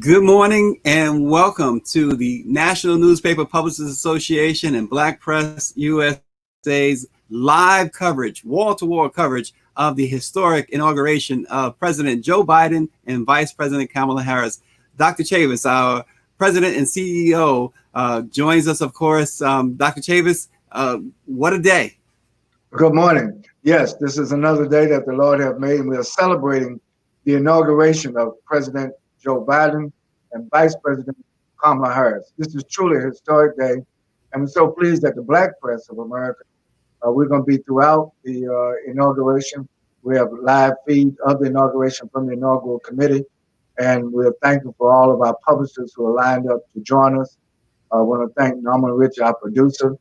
Good morning and welcome to the National Newspaper Publishers Association and Black Press USA's live coverage, wall-to-wall coverage of the historic inauguration of President Joe Biden and Vice President Kamala Harris. Dr. Chavis, our President and CEO, joins us, of course. Dr. Chavis, what a day. Good morning. Yes, this is another day that the Lord has made, and we are celebrating the inauguration of President Joe Biden and Vice President Kamala Harris. This is truly a historic day, and we're so pleased that the Black Press of America, we're going to be throughout the inauguration. We have a live feed of the inauguration from the inaugural committee, and we're thankful for all of our publishers who are lined up to join us. I want to thank Norman Rich, our producer.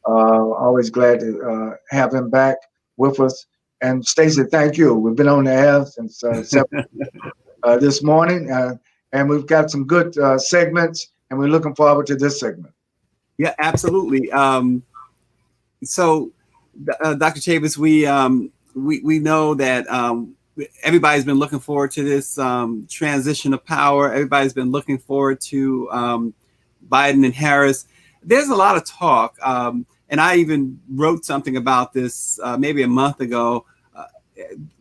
Always glad to have him back with us. And Stacy, thank you. We've been on the air since 7 this morning, and we've got some good segments, and we're looking forward to this segment. Yeah, absolutely. So, Dr. Chavis, we know that everybody's been looking forward to this transition of power. Everybody's been looking forward to Biden and Harris. There's a lot of talk, and I even wrote something about this maybe a month ago,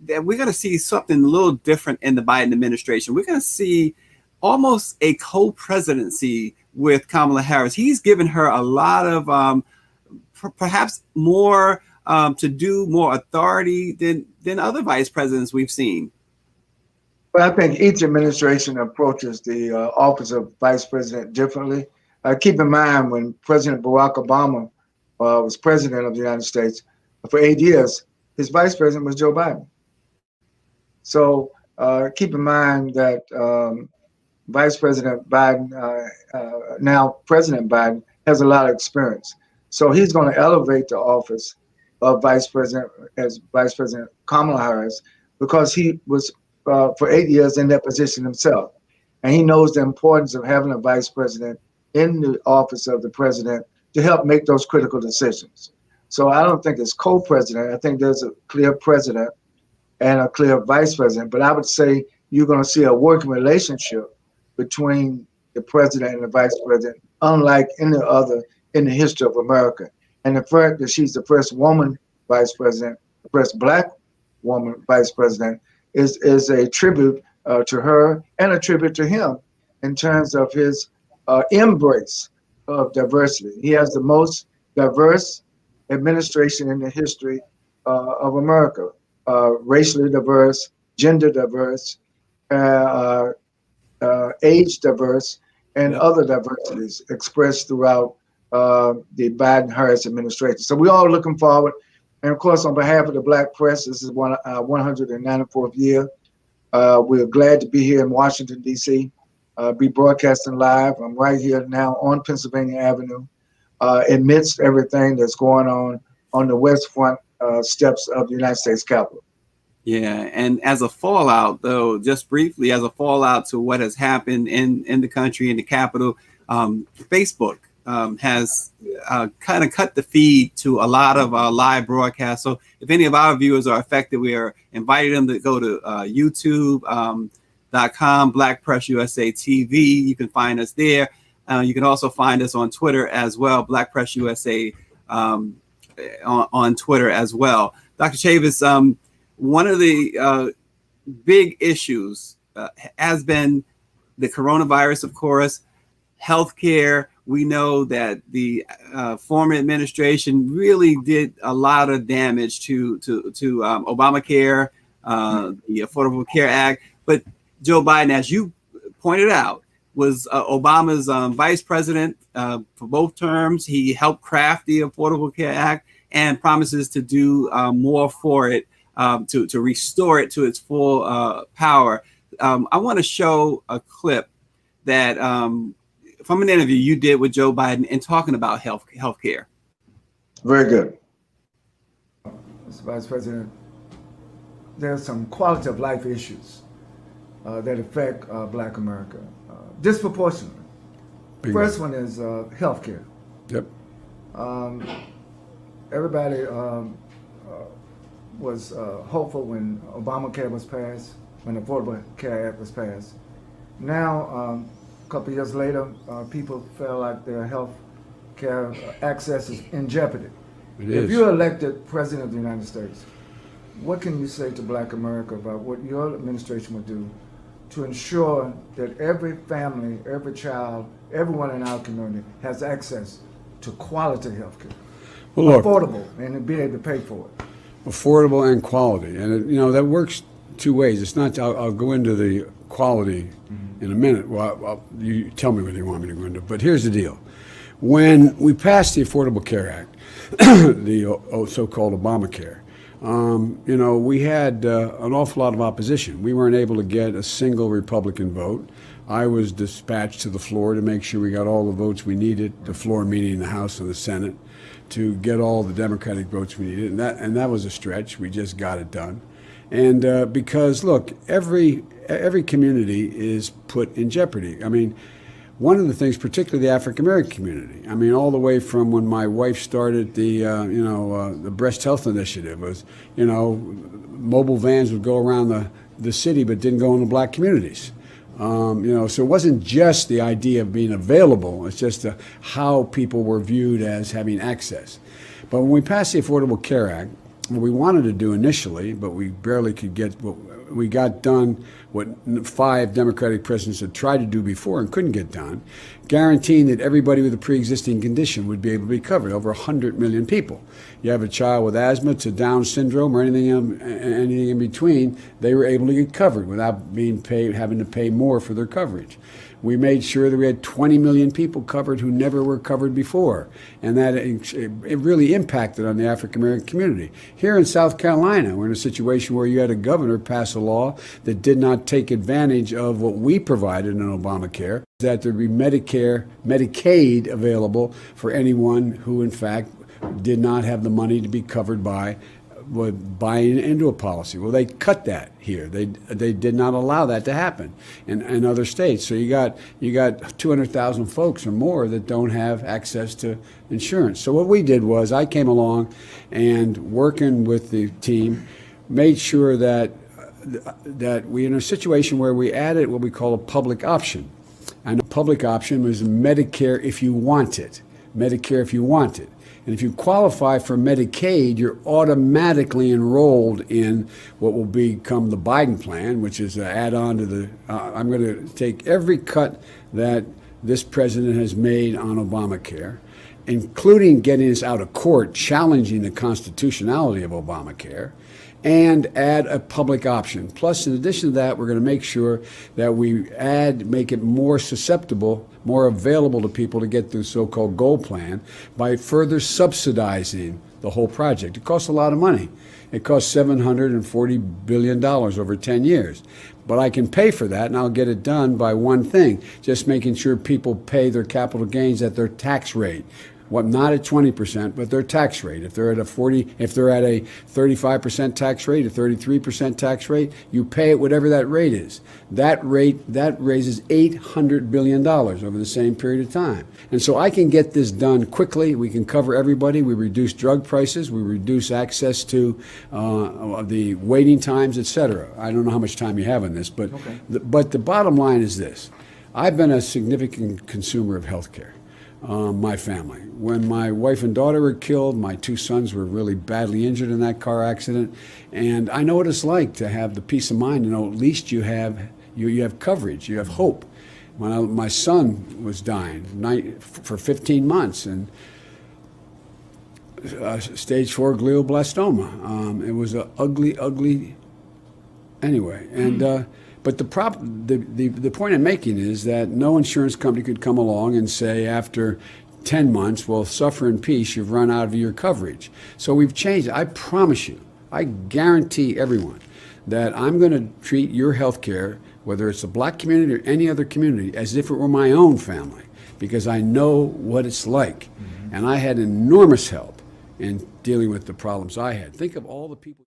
that we're going to see something a little different in the Biden administration. We're going to see almost a co-presidency with Kamala Harris. He's given her a lot of perhaps more to do, more authority than other vice presidents we've seen. Well, I think each administration approaches the office of vice president differently. Keep in mind, when President Barack Obama was president of the United States for 8 years, his vice president was Joe Biden. So keep in mind that Vice President Biden, now President Biden, has a lot of experience. So he's going to elevate the office of Vice President as Vice President Kamala Harris, because he was for 8 years in that position himself. And he knows the importance of having a vice president in the office of the president to help make those critical decisions. So I don't think it's co-president. I think there's a clear president and a clear vice president. But I would say you're going to see a working relationship between the president and the vice president, unlike any other in the history of America. And the fact that she's the first woman vice president, the first Black woman vice president, is a tribute to her and a tribute to him in terms of his embrace of diversity. He has the most diverse administration in the history of America, racially diverse, gender diverse, age diverse, and other diversities expressed throughout the Biden-Harris administration. So we're all looking forward. And of course, on behalf of the Black Press, this is 194th year. We're glad to be here in Washington, D.C., be broadcasting live. I'm right here now on Pennsylvania Avenue, amidst everything that's going on the west front steps of the United States Capitol. Yeah, and as a fallout, though, just briefly, as a fallout to what has happened in the country, in the Capitol, Facebook has kind of cut the feed to a lot of our live broadcasts. So if any of our viewers are affected, we are inviting them to go to YouTube.com, Black Press USA TV. You can find us there. You can also find us on Twitter as well, Black Press USA on Twitter as well. Dr. Chavis, one of the big issues has been the coronavirus, of course, healthcare. We know that the former administration really did a lot of damage to Obamacare, the Affordable Care Act. But Joe Biden, as you pointed out, was Obama's vice president for both terms. He helped craft the Affordable Care Act and promises to do more for it, to restore it to its full power. I want to show a clip that from an interview you did with Joe Biden and talking about healthcare. Very good. Mr. Vice President, there are some quality of life issues that affect Black America disproportionately. The first one is healthcare. Yep. Everybody was hopeful when Obamacare was passed, when the Affordable Care Act was passed, Now, a couple of years later, people feel like their health care access is in jeopardy. If you're elected president of the United States, what can you say to Black America about what your administration would do to ensure that every family, every child, everyone in our community has access to quality health care? Well, look, affordable, and be able to pay for it. Affordable and quality. And, that works two ways. It's not, I'll go into the quality in a minute. Well, you tell me whether you want me to go into it. But here's the deal. When we passed the Affordable Care Act, the so-called Obamacare, we had an awful lot of opposition. We weren't able to get a single Republican vote. I was dispatched to the floor to make sure we got all the votes we needed, the floor meaning the House and the Senate, to get all the Democratic votes we needed. And that was a stretch. We just got it done. And because, look, every community is put in jeopardy. I mean, one of the things, particularly the African American community, I mean, all the way from when my wife started the breast health initiative, was, mobile vans would go around the city but didn't go into Black communities. So it wasn't just the idea of being available, it's just how people were viewed as having access. But when we passed the Affordable Care Act, what we wanted to do initially, but we barely could get, we got done what 5 Democratic presidents had tried to do before and couldn't get done, guaranteeing that everybody with a pre-existing condition would be able to be covered, over 100 million people. You have a child with asthma to Down syndrome or anything in between, they were able to get covered without having to pay more for their coverage. We made sure that we had 20 million people covered who never were covered before, and that it really impacted on the African American community. Here in South Carolina, we're in a situation where you had a governor pass a law that did not take advantage of what we provided in Obamacare, that there be Medicaid available for anyone who, in fact, did not have the money to be covered by buying into a policy. Well, they cut that here. They did not allow that to happen in other states. So you got 200,000 folks or more that don't have access to insurance. So what we did was I came along and, working with the team, made sure that we in a situation where we added what we call a public option. And a public option was Medicare if you want it. Medicare if you want it. And if you qualify for Medicaid, you're automatically enrolled in what will become the Biden plan, which is an add-on to the, I'm going to take every cut that this president has made on Obamacare, including getting us out of court, challenging the constitutionality of Obamacare, and add a public option. Plus, in addition to that, we're going to make sure that we make it more susceptible, more available to people to get the so-called gold plan by further subsidizing the whole project. It costs a lot of money. It costs $740 billion over 10 years. But I can pay for that, and I'll get it done by one thing, just making sure people pay their capital gains at their tax rate. Well, not at 20%, but their tax rate. If they're at a 35% tax rate, a 33% tax rate, you pay it whatever that rate is. That raises $800 billion over the same period of time. And so I can get this done quickly. We can cover everybody. We reduce drug prices. We reduce access to the waiting times, et cetera. I don't know how much time you have on this, but, okay. But the bottom line is this. I've been a significant consumer of health care. My family. When my wife and daughter were killed, my 2 sons were really badly injured in that car accident, and I know what it's like to have the peace of mind to know at least you have coverage, you have hope. When my son was dying for 15 months and stage 4 glioblastoma, it was an ugly anyway, and. But the point I'm making is that no insurance company could come along and say after 10 months, well, suffer in peace, you've run out of your coverage. So we've changed it. I promise you, I guarantee everyone that I'm going to treat your health care, whether it's the Black community or any other community, as if it were my own family, because I know what it's like. Mm-hmm. And I had enormous help in dealing with the problems I had. Think of all the people.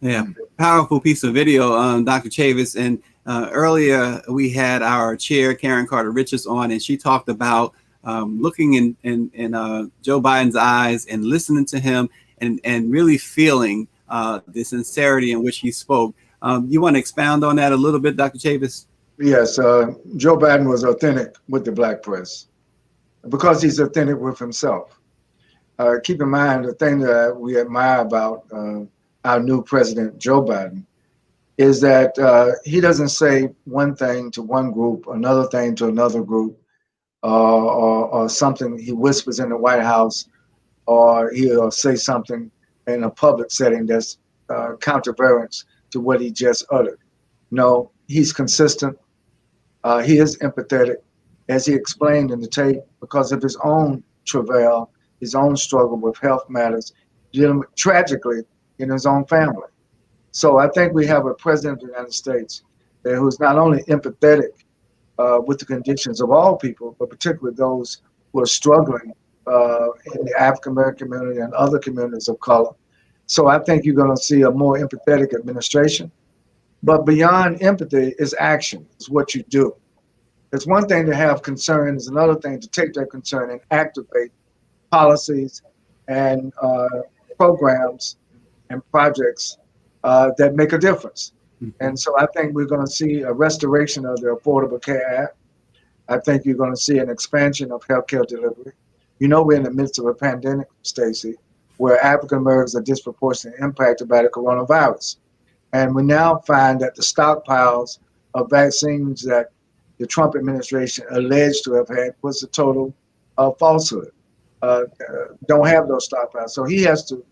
Yeah, powerful piece of video, Dr. Chavis. And earlier we had our chair, Karen Carter Richards, on, and she talked about looking in Joe Biden's eyes and listening to him and really feeling the sincerity in which he spoke. You want to expound on that a little bit, Dr. Chavis? Yes, Joe Biden was authentic with the black press because he's authentic with himself. Keep in mind, the thing that we admire about our new president, Joe Biden, is that he doesn't say one thing to one group, another thing to another group, or something he whispers in the White House, or he'll say something in a public setting that's countervariant to what he just uttered. No, he's consistent. He is empathetic, as he explained in the tape, because of his own travail, his own struggle with health matters, dealing tragically in his own family. So I think we have a president of the United States who's not only empathetic with the conditions of all people, but particularly those who are struggling in the African American community and other communities of color. So I think you're going to see a more empathetic administration. But beyond empathy is action, is what you do. It's one thing to have concern, it's another thing to take that concern and activate policies and programs and projects that make a difference. And so I think we're going to see a restoration of the Affordable Care Act. I think you're going to see an expansion of healthcare delivery. You know, we're in the midst of a pandemic, Stacy, where African Americans are disproportionately impacted by the coronavirus. And we now find that the stockpiles of vaccines that the Trump administration alleged to have had was a total falsehood. Don't have those stockpiles. So he has to,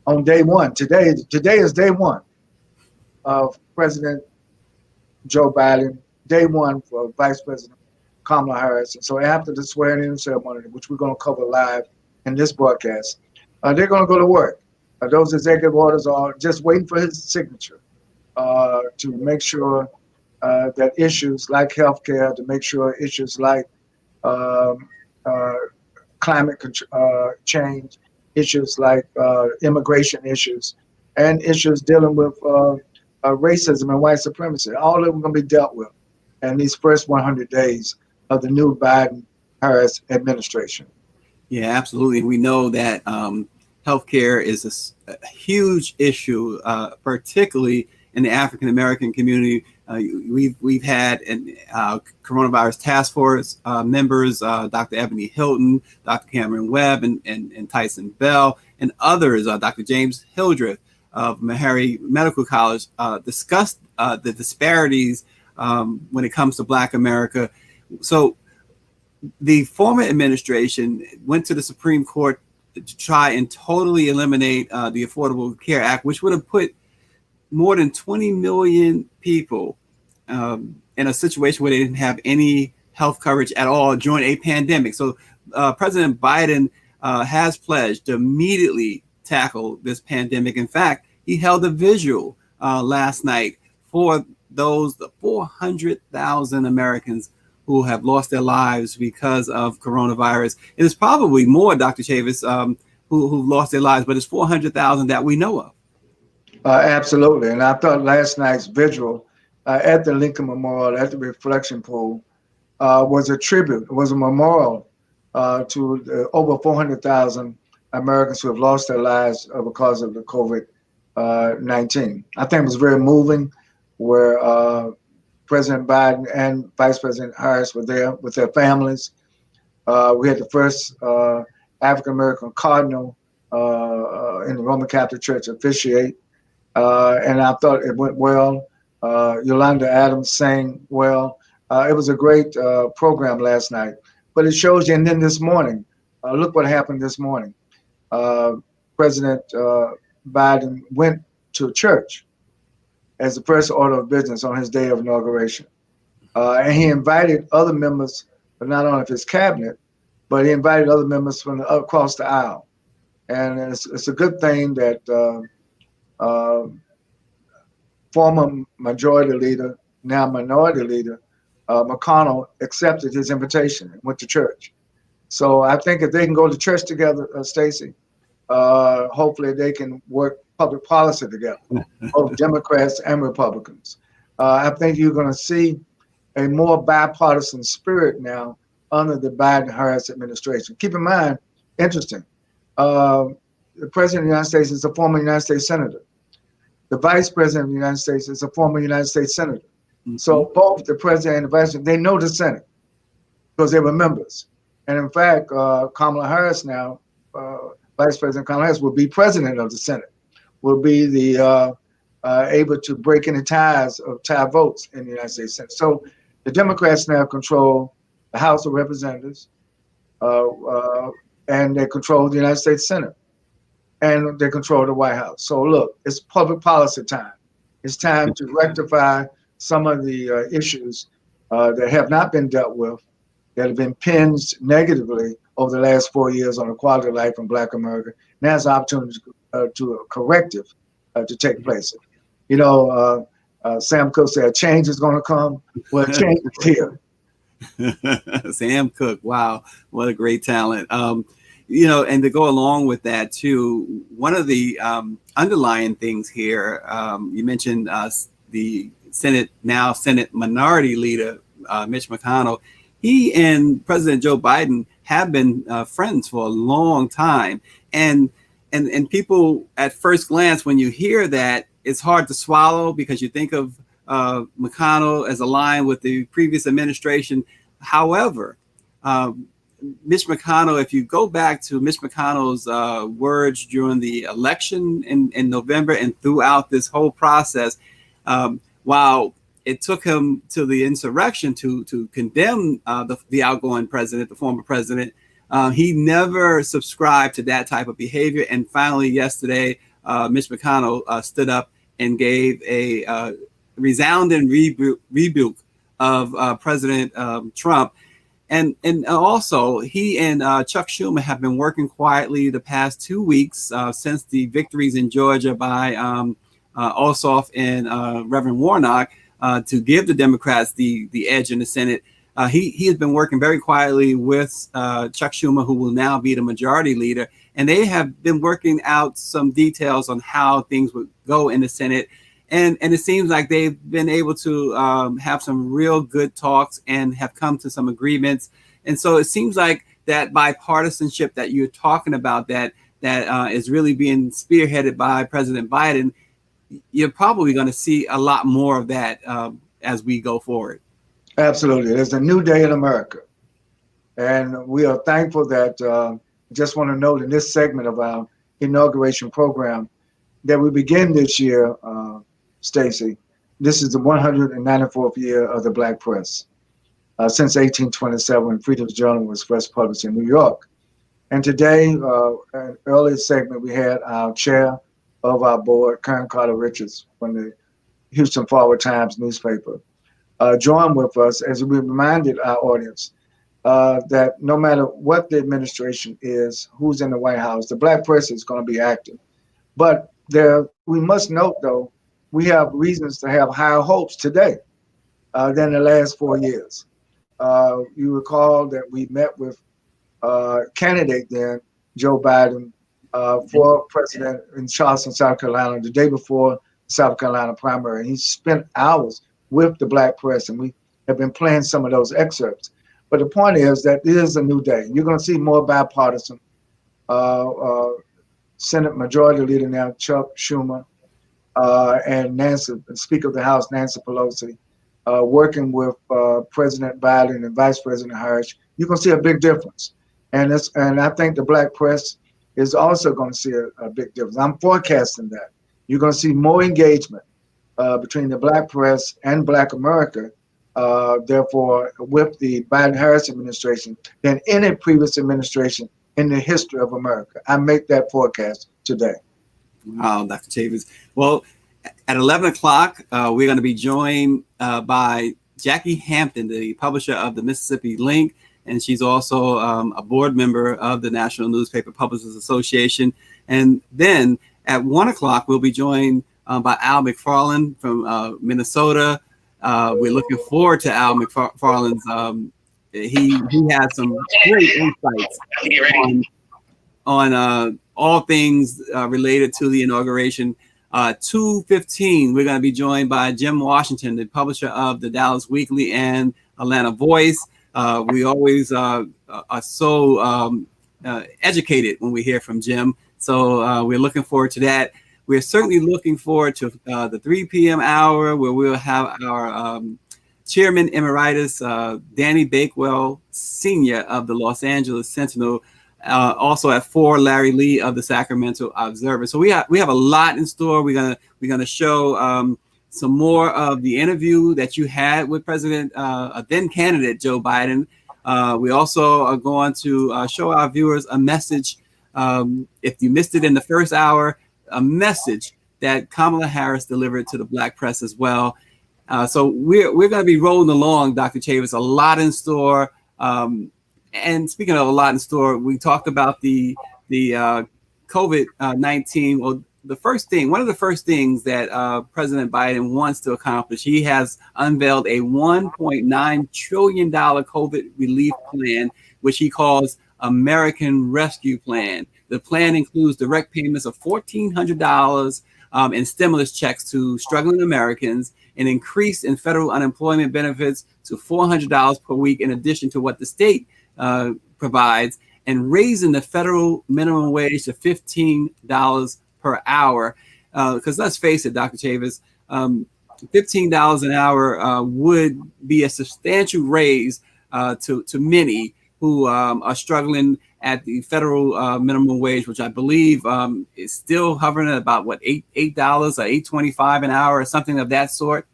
on day one, today is day one of President Joe Biden, day one for Vice President Kamala Harris. And so after the swearing-in ceremony, which we're going to cover live in this broadcast, they're going to go to work. Those executive orders are just waiting for his signature to make sure that issues like healthcare, to make sure issues like climate change, issues like immigration issues, and issues dealing with racism and white supremacy, all of them are going to be dealt with in these first 100 days of the new Biden-Harris administration. Yeah, absolutely. We know that healthcare is a huge issue, particularly in the African American community. We've had coronavirus task force members, Dr. Ebony Hilton, Dr. Cameron Webb, and Tyson Bell, and others, Dr. James Hildreth of Meharry Medical College, discussed the disparities when it comes to Black America. So the former administration went to the Supreme Court to try and totally eliminate the Affordable Care Act, which would have put more than 20 million people in a situation where they didn't have any health coverage at all during a pandemic. So President Biden has pledged to immediately tackle this pandemic. In fact, he held a visual last night for the 400,000 Americans who have lost their lives because of coronavirus. It is probably more, Dr. Chavis, who lost their lives, but it's 400,000 that we know of. Absolutely. And I thought last night's visual at the Lincoln Memorial, at the reflection pool, was a tribute, was a memorial to the over 400,000 Americans who have lost their lives because of the COVID-19. I think it was very moving, where President Biden and Vice President Harris were there with their families. We had the first African-American cardinal in the Roman Catholic Church officiate. And I thought it went well. Yolanda Adams sang well. It was a great program last night. But it shows you, and then this morning, look what happened this morning. President Biden went to church as the first order of business on his day of inauguration. And he invited other members, but not only of his cabinet, but he invited other members from across the aisle. And it's a good thing that former majority leader, now minority leader, McConnell accepted his invitation and went to church. So I think if they can go to church together, Stacy, hopefully they can work public policy together, both Democrats and Republicans. I think you're going to see a more bipartisan spirit now under the Biden-Harris administration. Keep in mind, interesting, the President of the United States is a former United States Senator. The vice president of the United States is a former United States senator. Mm-hmm. So both the president and the vice president, they know the Senate because they were members. And in fact, Kamala Harris now, Vice President Kamala Harris, will be president of the Senate, will be the able to break any ties of tie votes in the United States Senate. So the Democrats now control the House of Representatives, and they control the United States Senate, and they control the White House. So look, it's public policy time. It's time to rectify some of the issues that have not been dealt with, that have been pinged negatively over the last 4 years on the quality of life in Black America. Now's the opportunity to a corrective to take place. You know, Sam Cooke said, change is going to come. Well, change is here. Sam Cooke, wow, what a great talent. You know, and to go along with that too, one of the underlying things here, you mentioned the Senate Minority Leader, Mitch McConnell. He and President Joe Biden have been friends for a long time. And people at first glance, when you hear that, it's hard to swallow because you think of McConnell as aligned with the previous administration. However, Mitch McConnell, if you go back to Mitch McConnell's words during the election in November and throughout this whole process, while it took him to the insurrection to condemn the outgoing president, the former president, he never subscribed to that type of behavior. And finally, yesterday, Mitch McConnell stood up and gave a resounding rebuke of President Trump. And also, he and Chuck Schumer have been working quietly the past 2 weeks since the victories in Georgia by Ossoff and Reverend Warnock to give the Democrats the edge in the Senate. He has been working very quietly with Chuck Schumer, who will now be the majority leader. And they have been working out some details on how things would go in the Senate. And it seems like they've been able to have some real good talks and have come to some agreements. And so it seems like that bipartisanship that you're talking about that is really being spearheaded by President Biden, you're probably going to see a lot more of that as we go forward. Absolutely. There's a new day in America. And we are thankful that, just want to note in this segment of our inauguration program, that we begin this year, Stacy. This is the 194th year of the Black press. Since 1827, when Freedom's Journal was first published in New York. And today, an earlier segment, we had our chair of our board, Karen Carter Richards, from the Houston Forward Times newspaper, join with us as we reminded our audience that no matter what the administration is, who's in the White House, the Black press is going to be active. But we must note, though, we have reasons to have higher hopes today than the last 4 years. You recall that we met with candidate then, Joe Biden, for president in Charleston, South Carolina, the day before the South Carolina primary. He spent hours with the Black press, and we have been playing some of those excerpts. But the point is that it is a new day. You're going to see more bipartisan. Senate Majority Leader now, Chuck Schumer, and Speaker of the House, Nancy Pelosi, working with President Biden and Vice President Harris. You're going to see a big difference. And I think the Black press is also going to see a big difference. I'm forecasting that. You're going to see more engagement between the Black press and Black America, therefore, with the Biden-Harris administration than any previous administration in the history of America. I make that forecast today. Wow, Dr. Chavis. Well, at 11 o'clock, we're going to be joined by Jackie Hampton, the publisher of the Mississippi Link, and she's also a board member of the National Newspaper Publishers Association. And then at 1 o'clock, we'll be joined by Al McFarland from Minnesota. We're looking forward to Al McFarland's. He has some great insights on all things related to the inauguration. 2:15, we're going to be joined by Jim Washington, the publisher of the Dallas Weekly and Atlanta Voice. We always are so educated when we hear from Jim. So we're looking forward to that. we're certainly looking forward to the 3 p.m. hour, where we'll have our Chairman Emeritus Danny Bakewell Sr. of the Los Angeles Sentinel. Also at 4, Larry Lee of the Sacramento Observer. So we have a lot in store. We're gonna show some more of the interview that you had with President, then candidate Joe Biden. We also are going to show our viewers a message. If you missed it in the first hour, a message that Kamala Harris delivered to the Black press as well. So we're going to be rolling along, Dr. Chavis, a lot in store. And speaking of a lot in store, we talked about the COVID-19. Well, one of the first things that President Biden wants to accomplish, he has unveiled a $1.9 trillion COVID relief plan, which he calls American Rescue Plan. The plan includes direct payments of $1,400 in stimulus checks to struggling Americans, an increase in federal unemployment benefits to $400 per week, in addition to what the state provides, and raising the federal minimum wage to $15 per hour. Because let's face it, Dr. Chavis, $15 an hour would be a substantial raise to many who are struggling at the federal minimum wage, which I believe is still hovering at about $8 or $8.25 an hour, or something of that sort.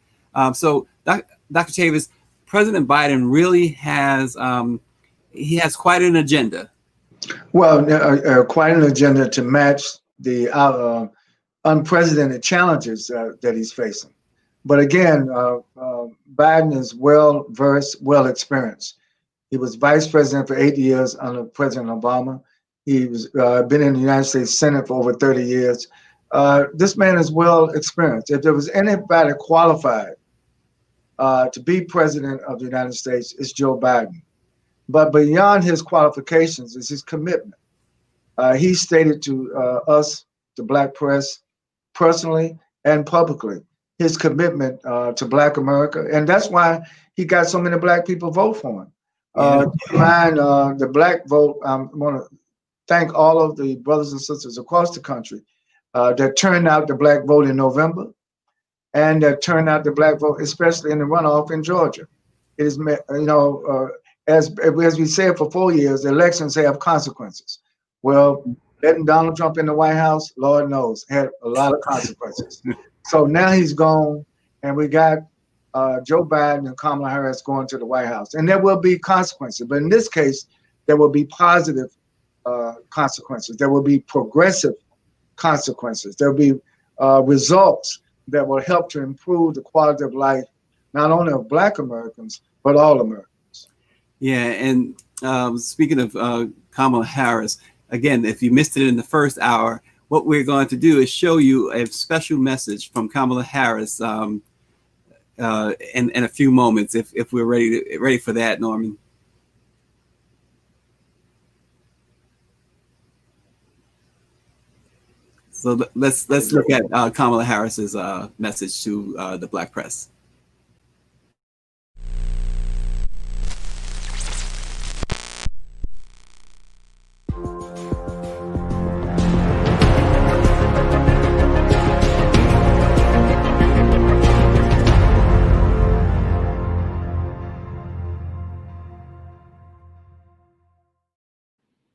So, Dr. Chavis, President Biden really has he has quite an agenda. Well, quite an agenda to match the unprecedented challenges that he's facing. But again, Biden is well versed, well experienced. He was vice president for 8 years under President Obama. He's been in the United States Senate for over 30 years. This man is well experienced. If there was anybody qualified to be president of the United States, it's Joe Biden. But beyond his qualifications is his commitment. He stated to us, the Black press, personally and publicly, his commitment to Black America. And that's why he got so many Black people vote for him. Keep in mind, the Black vote, I want to thank all of the brothers and sisters across the country that turned out the Black vote in November, and that turned out the Black vote, especially in the runoff in Georgia. It is, as we said for 4 years, elections have consequences. Well, letting Donald Trump in the White House, Lord knows, had a lot of consequences. So now he's gone, and we got Joe Biden and Kamala Harris going to the White House. And there will be consequences. But in this case, there will be positive consequences. There will be progressive consequences. There will be results that will help to improve the quality of life, not only of Black Americans, but all Americans. Yeah, and speaking of Kamala Harris, again, if you missed it in the first hour, what we're going to do is show you a special message from Kamala Harris in a few moments, if we're ready for that, Norman. So let's look at Kamala Harris's message to the Black press.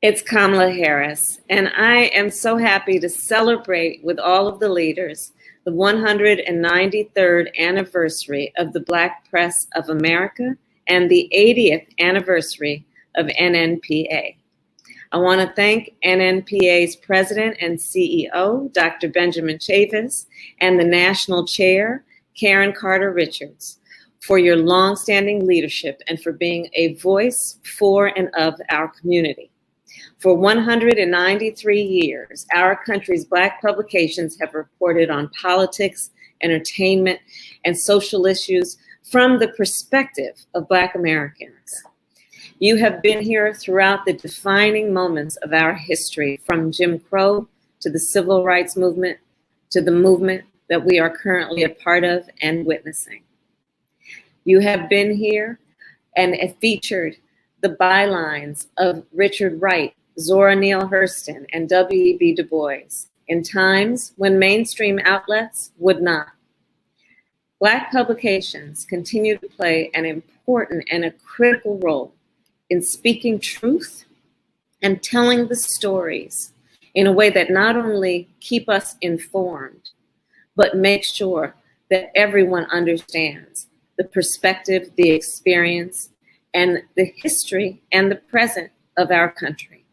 It's Kamala Harris, and I am so happy to celebrate with all of the leaders the 193rd anniversary of the Black Press of America and the 80th anniversary of Nnpa. I want to thank Nnpa's president and CEO, Dr. Benjamin Chavis, and the national chair, Karen Carter Richards, for your longstanding leadership and for being a voice for and of our community. For 193 years, our country's Black publications have reported on politics, entertainment, and social issues from the perspective of Black Americans. You have been here throughout the defining moments of our history, from Jim Crow to the Civil Rights Movement to the movement that we are currently a part of and witnessing. You have been here and have featured the bylines of Richard Wright, Zora Neale Hurston, and W.E.B. Du Bois, in times when mainstream outlets would not. Black publications continue to play an important and a critical role in speaking truth and telling the stories in a way that not only keep us informed, but make sure that everyone understands the perspective, the experience, and the history and the present of our country.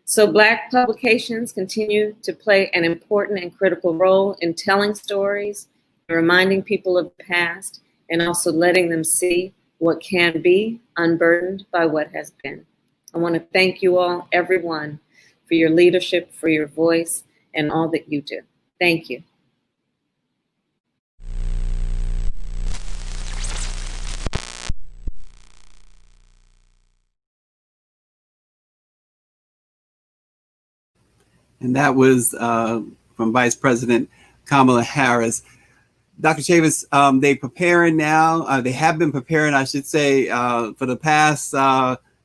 So Black publications continue to play an important and critical role in telling stories, reminding people of the past, and also letting them see what can be unburdened by what has been. I want to thank you all, everyone, for your leadership, for your voice, and all that you do. Thank you. And that was from Vice President Kamala Harris. Dr. Chavis, they preparing now. They have been preparing, I should say, for the past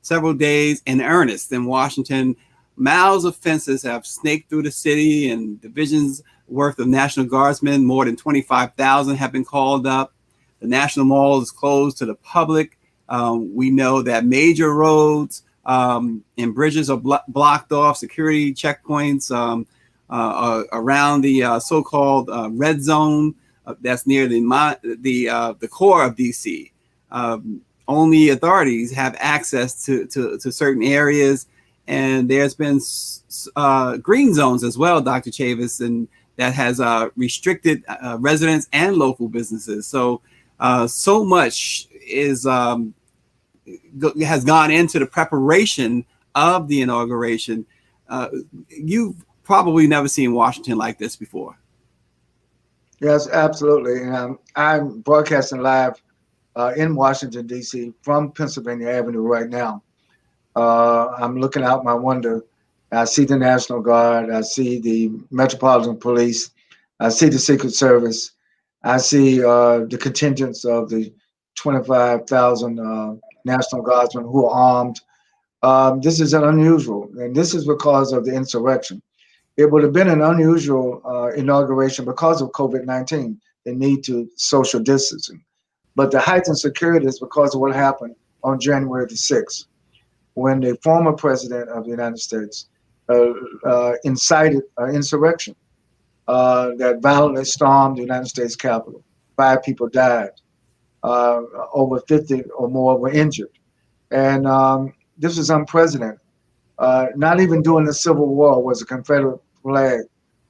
several days in earnest in Washington. Miles of fences have snaked through the city, and divisions worth of National Guardsmen, more than 25,000, have been called up. The National Mall is closed to the public. We know that major roads and bridges are blocked off, security checkpoints around the so-called red zone that's near the core of DC. Only authorities have access to certain areas, and there's been green zones as well, Dr. Chavis, and that has restricted residents and local businesses. So so much has gone into the preparation of the inauguration. You've probably never seen Washington like this before. Yes, absolutely. And I'm broadcasting live in Washington, D.C. from Pennsylvania Avenue right now. I'm looking out my window. I see the National Guard. I see the Metropolitan Police. I see the Secret Service. I see the contingents of the 25,000 National Guardsmen who are armed. This is unusual, and this is because of the insurrection. It would have been an unusual inauguration because of COVID-19, the need to social distancing. But the heightened security is because of what happened on January the 6th, when the former president of the United States incited insurrection that violently stormed the United States Capitol. 5 people died. Over 50 or more were injured. And this was unprecedented. Not even during the Civil War was a Confederate flag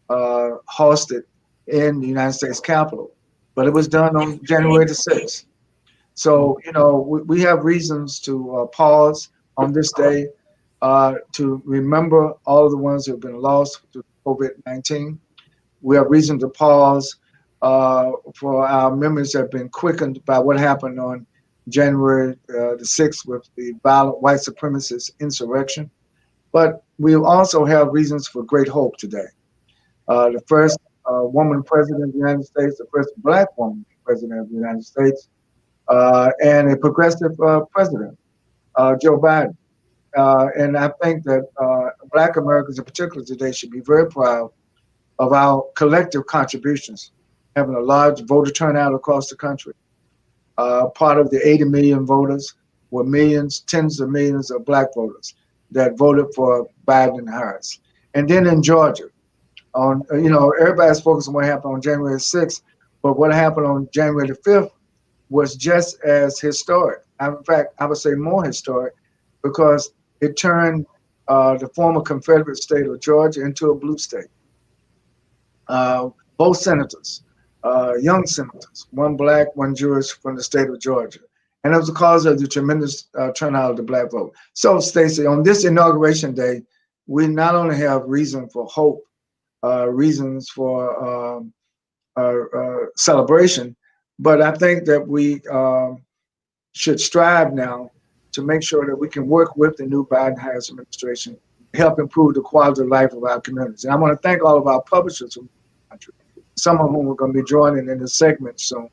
hoisted in the United States Capitol, but it was done on January the 6th. So, you know, we have reasons to pause on this day to remember all of the ones who have been lost to COVID-19. We have reason to pause for our memories have been quickened by what happened on January the 6th with the violent white supremacist insurrection. But we also have reasons for great hope today. The first woman president of the United States, the first Black woman president of the United States, and a progressive president, Joe Biden. And I think that Black Americans in particular today should be very proud of our collective contributions, having a large voter turnout across the country. Part of the 80 million voters were millions, tens of millions of Black voters that voted for Biden and Harris. And then in Georgia, everybody's focused on what happened on January 6th, but what happened on January the 5th was just as historic. In fact, I would say more historic, because it turned the former Confederate state of Georgia into a blue state. Both senators, young senators, one Black, one Jewish, from the state of Georgia. And it was because of the tremendous turnout of the Black vote. So, Stacy, on this inauguration day, we not only have reason for hope, reasons for celebration, but I think that we should strive now to make sure that we can work with the new Biden-Harris administration to help improve the quality of life of our communities. And I want to thank all of our publishers from the country, some of whom are going to be joining in this segment soon,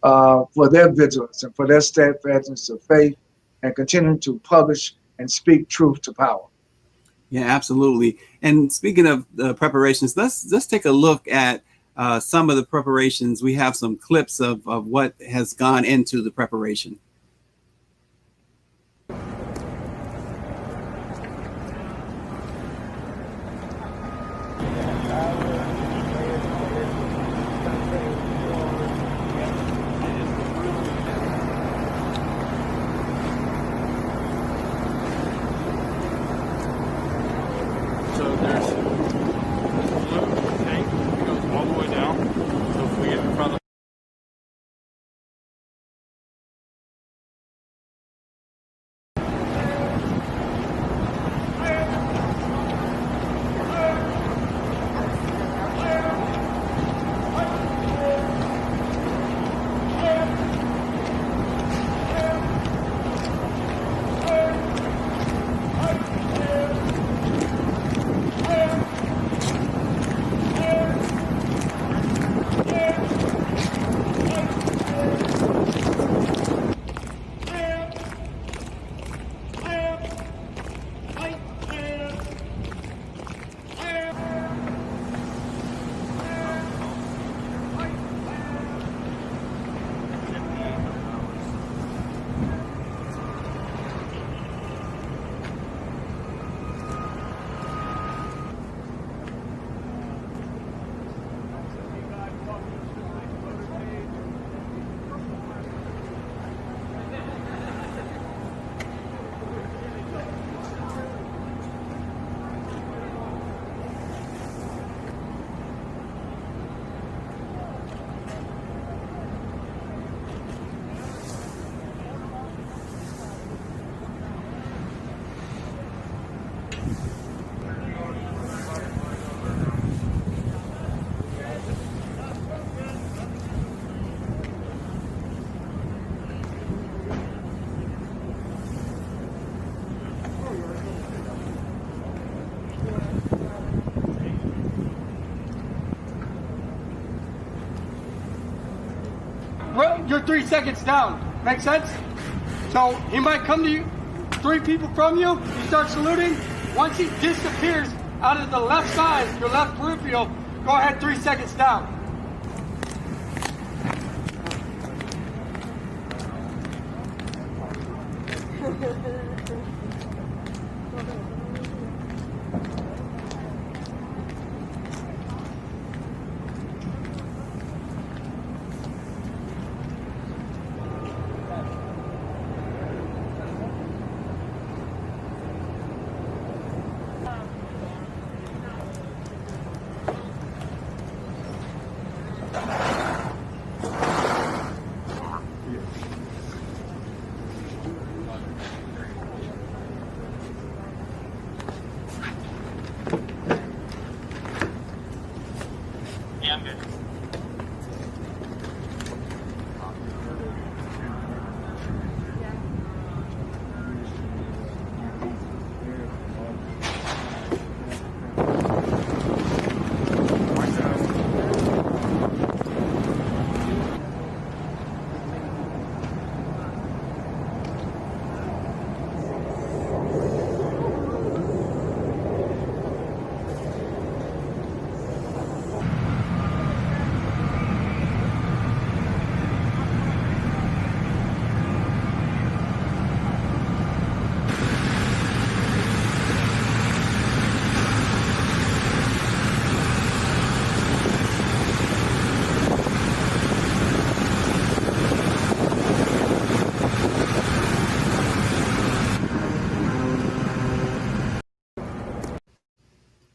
for their vigilance and for their steadfastness of faith and continuing to publish and speak truth to power. Yeah, absolutely. And speaking of the preparations, let's take a look at some of the preparations. We have some clips of what has gone into the preparation. So there's a blue tank that goes all the way down. So if we get in front of you're 3 seconds down. Make sense? So he might come to you, 3 people from you, you start saluting. Once he disappears out of the left side, your left peripheral, go ahead 3 seconds down. Yeah, I'm good.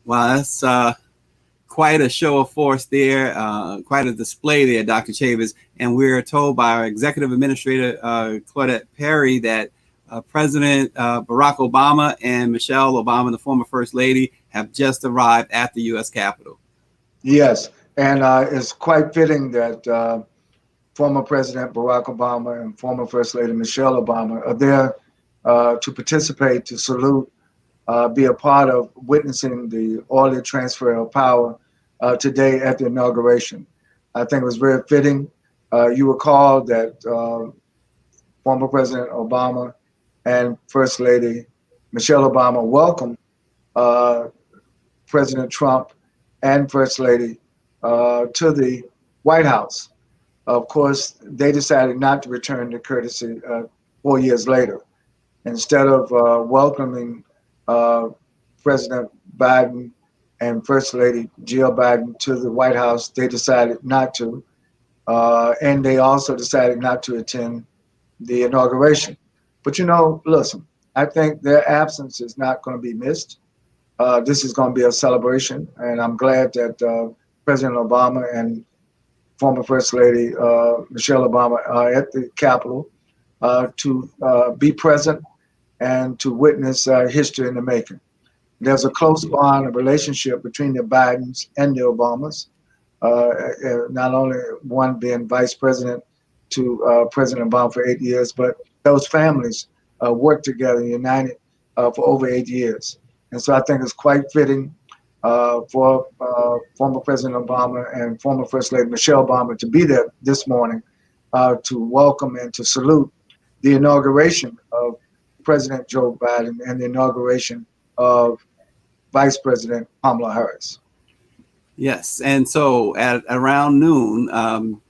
Wow, that's quite a show of force there, quite a display there, Dr. Chavis. And we're told by our executive administrator, Claudette Perry, that President Barack Obama and Michelle Obama, the former First Lady, have just arrived at the U.S. Capitol. Yes, and it's quite fitting that former President Barack Obama and former First Lady Michelle Obama are there to participate, to salute, be a part of witnessing the orderly transfer of power today at the inauguration. I think it was very fitting. You recall that former President Obama and First Lady Michelle Obama welcomed President Trump and First Lady to the White House. Of course, they decided not to return the courtesy 4 years later. Instead of welcoming President Biden and First Lady Jill Biden to the White House, they decided not to. And they also decided not to attend the inauguration. But listen, I think their absence is not going to be missed. This is going to be a celebration, and I'm glad that President Obama and former First Lady Michelle Obama are at the Capitol to be present and to witness history in the making. There's a close bond, a relationship between the Bidens and the Obamas, not only one being vice president to President Obama for 8 years, but those families worked together, united for over 8 years. And so I think it's quite fitting for former President Obama and former First Lady Michelle Obama to be there this morning to welcome and to salute the inauguration of President Joe Biden and the inauguration of Vice President Kamala Harris. Yes, and so at around noon,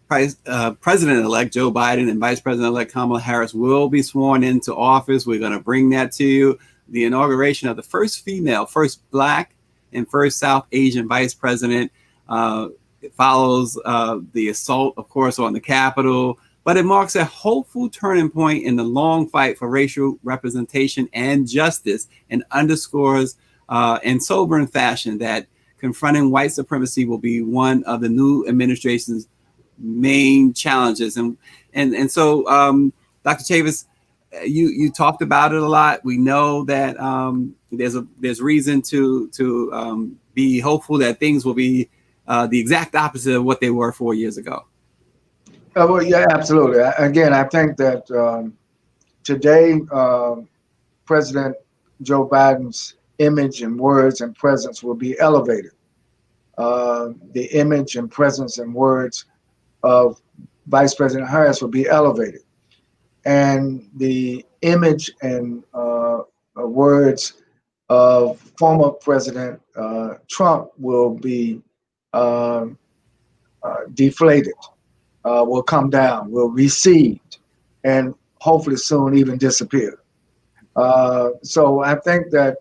President-elect Joe Biden and Vice President-elect Kamala Harris will be sworn into office. We're going to bring that to you. The inauguration of the first female, first Black, and first South Asian vice president. It follows the assault, of course, on the Capitol, but it marks a hopeful turning point in the long fight for racial representation and justice, and underscores in sobering fashion that confronting white supremacy will be one of the new administration's main challenges. And so, Dr. Chavis, you talked about it a lot. We know that there's reason to be hopeful that things will be the exact opposite of what they were 4 years ago. Well, yeah, absolutely. Again, I think that today, President Joe Biden's image and words and presence will be elevated. The image and presence and words of Vice President Harris will be elevated. And the image and words of former President Trump will be deflated, will come down, will recede, and hopefully soon even disappear. So I think that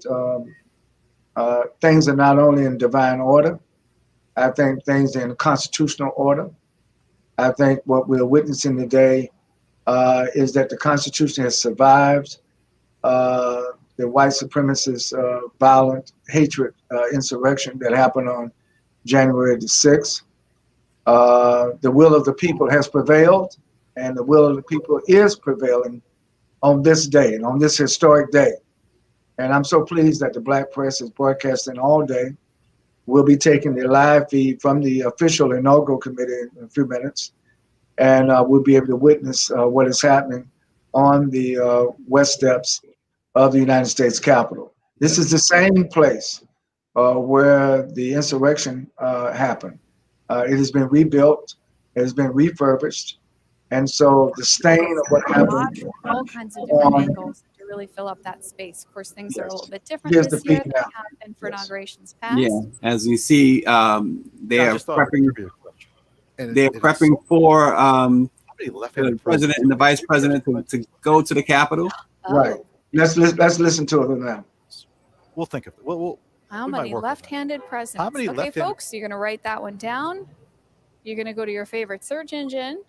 things are not only in divine order, I think things are in constitutional order. I think what we're witnessing today is that the Constitution has survived the white supremacist violent hatred insurrection that happened on January the 6th. The will of the people has prevailed, and the will of the people is prevailing on this day and on this historic day. And I'm so pleased that the Black press is broadcasting all day. We'll be taking the live feed from the official inaugural committee in a few minutes, and we'll be able to witness what is happening on the west steps of the United States Capitol. This is the same place where the insurrection happened. It has been rebuilt, it has been refurbished, and so the stain of what happened all kinds of different angles to really fill up that space. Of course, things are a little bit different Here's this the year peak than now. have been for inaugurations past. Yeah, as you see, they are prepping. They're it's prepping for the left-handed president and the vice president to go to the Capitol. Oh, Right. Let's listen to it now. We'll think of it. how we might many work on that. left-handed presidents? How many okay, left-handed- folks, you're going to write that one down. You're going to go to your favorite search engine.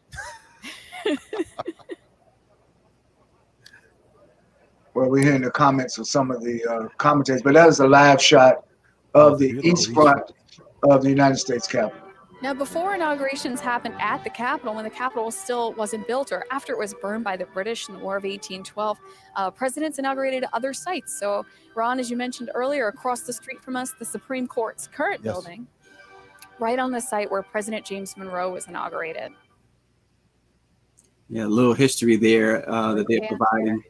Well, we're hearing the comments of some of the commentators, but that is a live shot of the east front of the United States Capitol. Now, before inaugurations happened at the Capitol, when the Capitol still wasn't built, or after it was burned by the British in the War of 1812, presidents inaugurated other sites. So, Ron, as you mentioned earlier, across the street from us, the Supreme Court's current building, right on the site where President James Monroe was inaugurated. Yeah, a little history there that they're providing.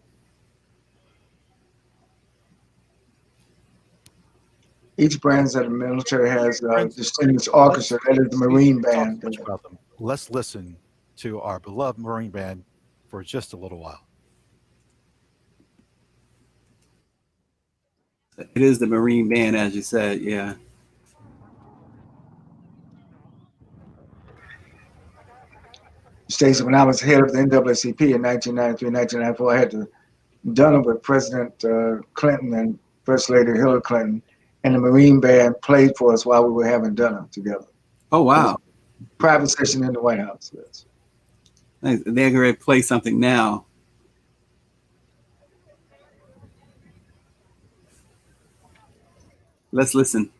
Each branch of the military has a distinguished orchestra. That is the Marine Band. Much about them. Let's listen to our beloved Marine Band for just a little while. It is the Marine Band, as you said. Yeah. Stacy, when I was head of the NAACP in 1993, 1994, I had dinner with President Clinton and First Lady Hillary Clinton, and the Marine Band played for us while we were having dinner together. Oh, wow. Private session in the White House. Yes. Nice. They're going to play something now. Let's listen.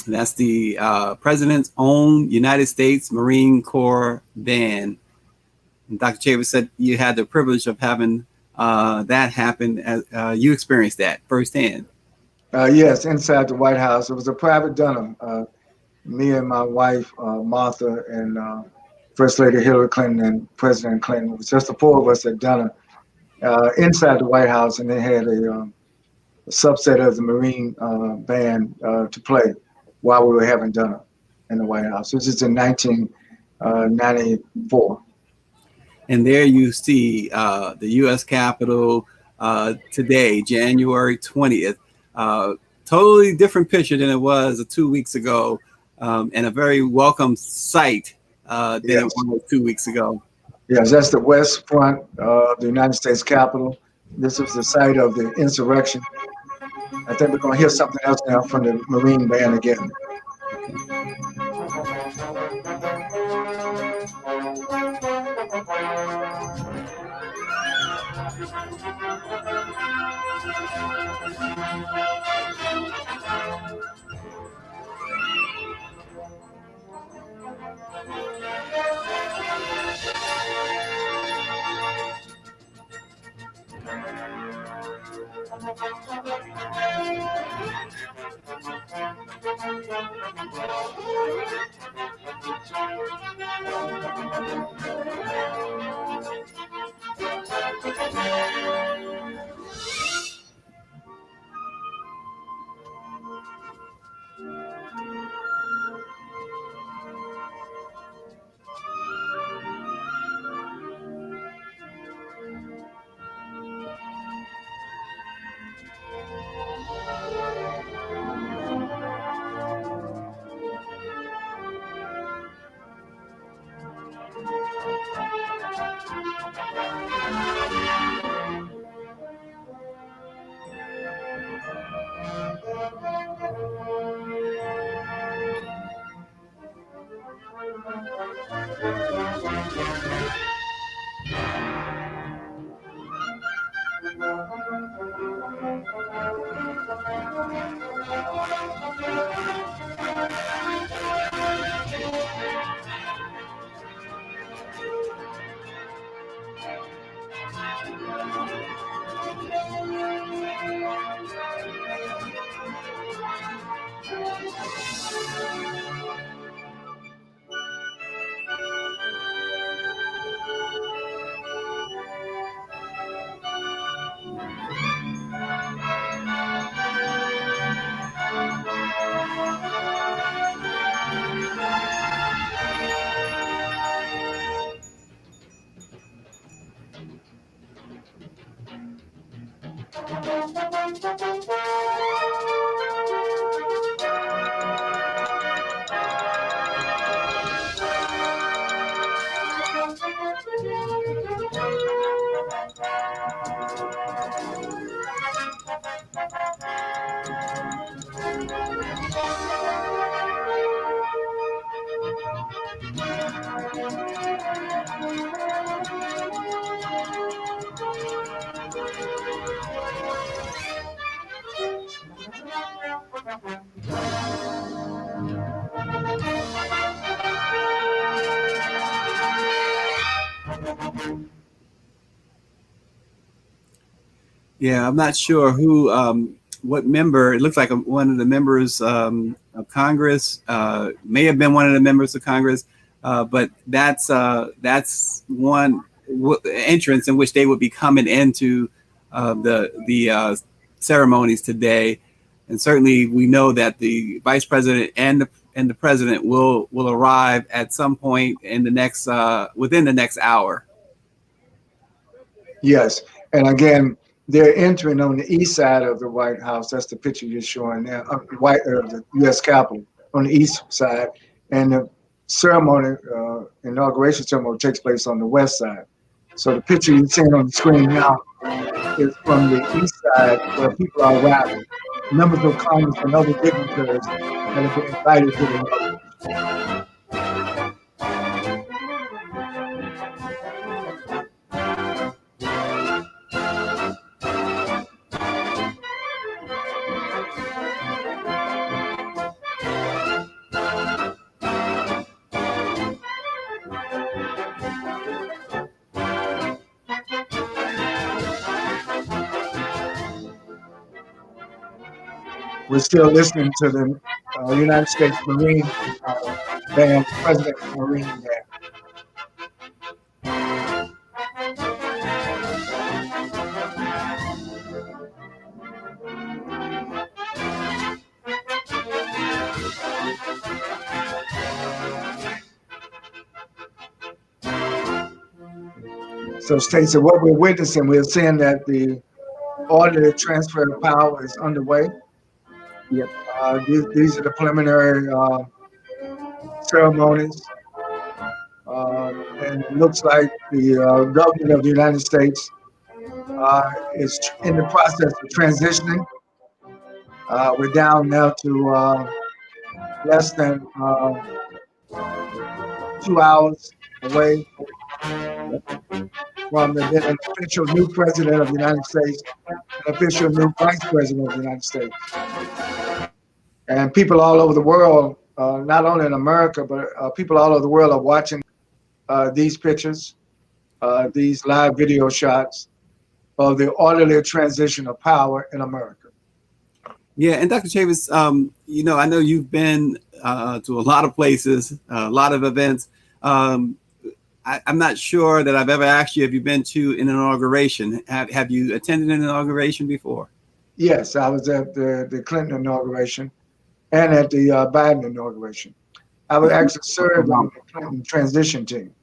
And that's the President's own United States Marine Corps Band. And Dr. Chavis said you had the privilege of having that happen. As, you experienced that firsthand. Yes, inside the White House. It was a private dinner. Me and my wife, Martha, and First Lady Hillary Clinton and President Clinton. It was just the four of us at dinner inside the White House, and they had a subset of the Marine Band to play while we were having dinner in the White House. This is in 1994. And there you see the U.S. Capitol today, January 20th. Totally different picture than it was 2 weeks ago, and a very welcome sight than it was 2 weeks ago. Yes, that's the west front of the United States Capitol. This was the site of the insurrection. I think we're going to hear something else now from the Marine Band again. Yeah, I'm not sure who, what member. It looks like one of the members of Congress, may have been one of the members of Congress, but that's one entrance in which they would be coming into the ceremonies today. And certainly, we know that the vice president and the president will arrive at some point in the next within the next hour. Yes, and again, they're entering on the east side of the White House. That's the picture you're showing now. The U.S. Capitol on the east side, and the ceremony, inauguration ceremony, takes place on the west side. So the picture you're seeing on the screen now is from the east side, where people are arriving. Members of Congress and other dignitaries that have been invited to the inauguration. We're still listening to the United States Marine Band, President's Marine Band. So, Stacy, what we're witnessing, we're seeing that the orderly transfer of power is underway. Yep. These are the preliminary ceremonies. And it looks like the government of the United States is in the process of transitioning. We're down now to less than 2 hours away from the official new president of the United States, an official new vice president of the United States. And people all over the world, not only in America, but people all over the world are watching these pictures, these live video shots of the orderly transition of power in America. Yeah, and Dr. Chavis, I know you've been to a lot of places, a lot of events. I'm not sure that I've ever asked you if you've been to an inauguration. Have you attended an inauguration before? Yes, I was at the Clinton inauguration and at the Biden inauguration. I would actually serve on the Clinton transition team.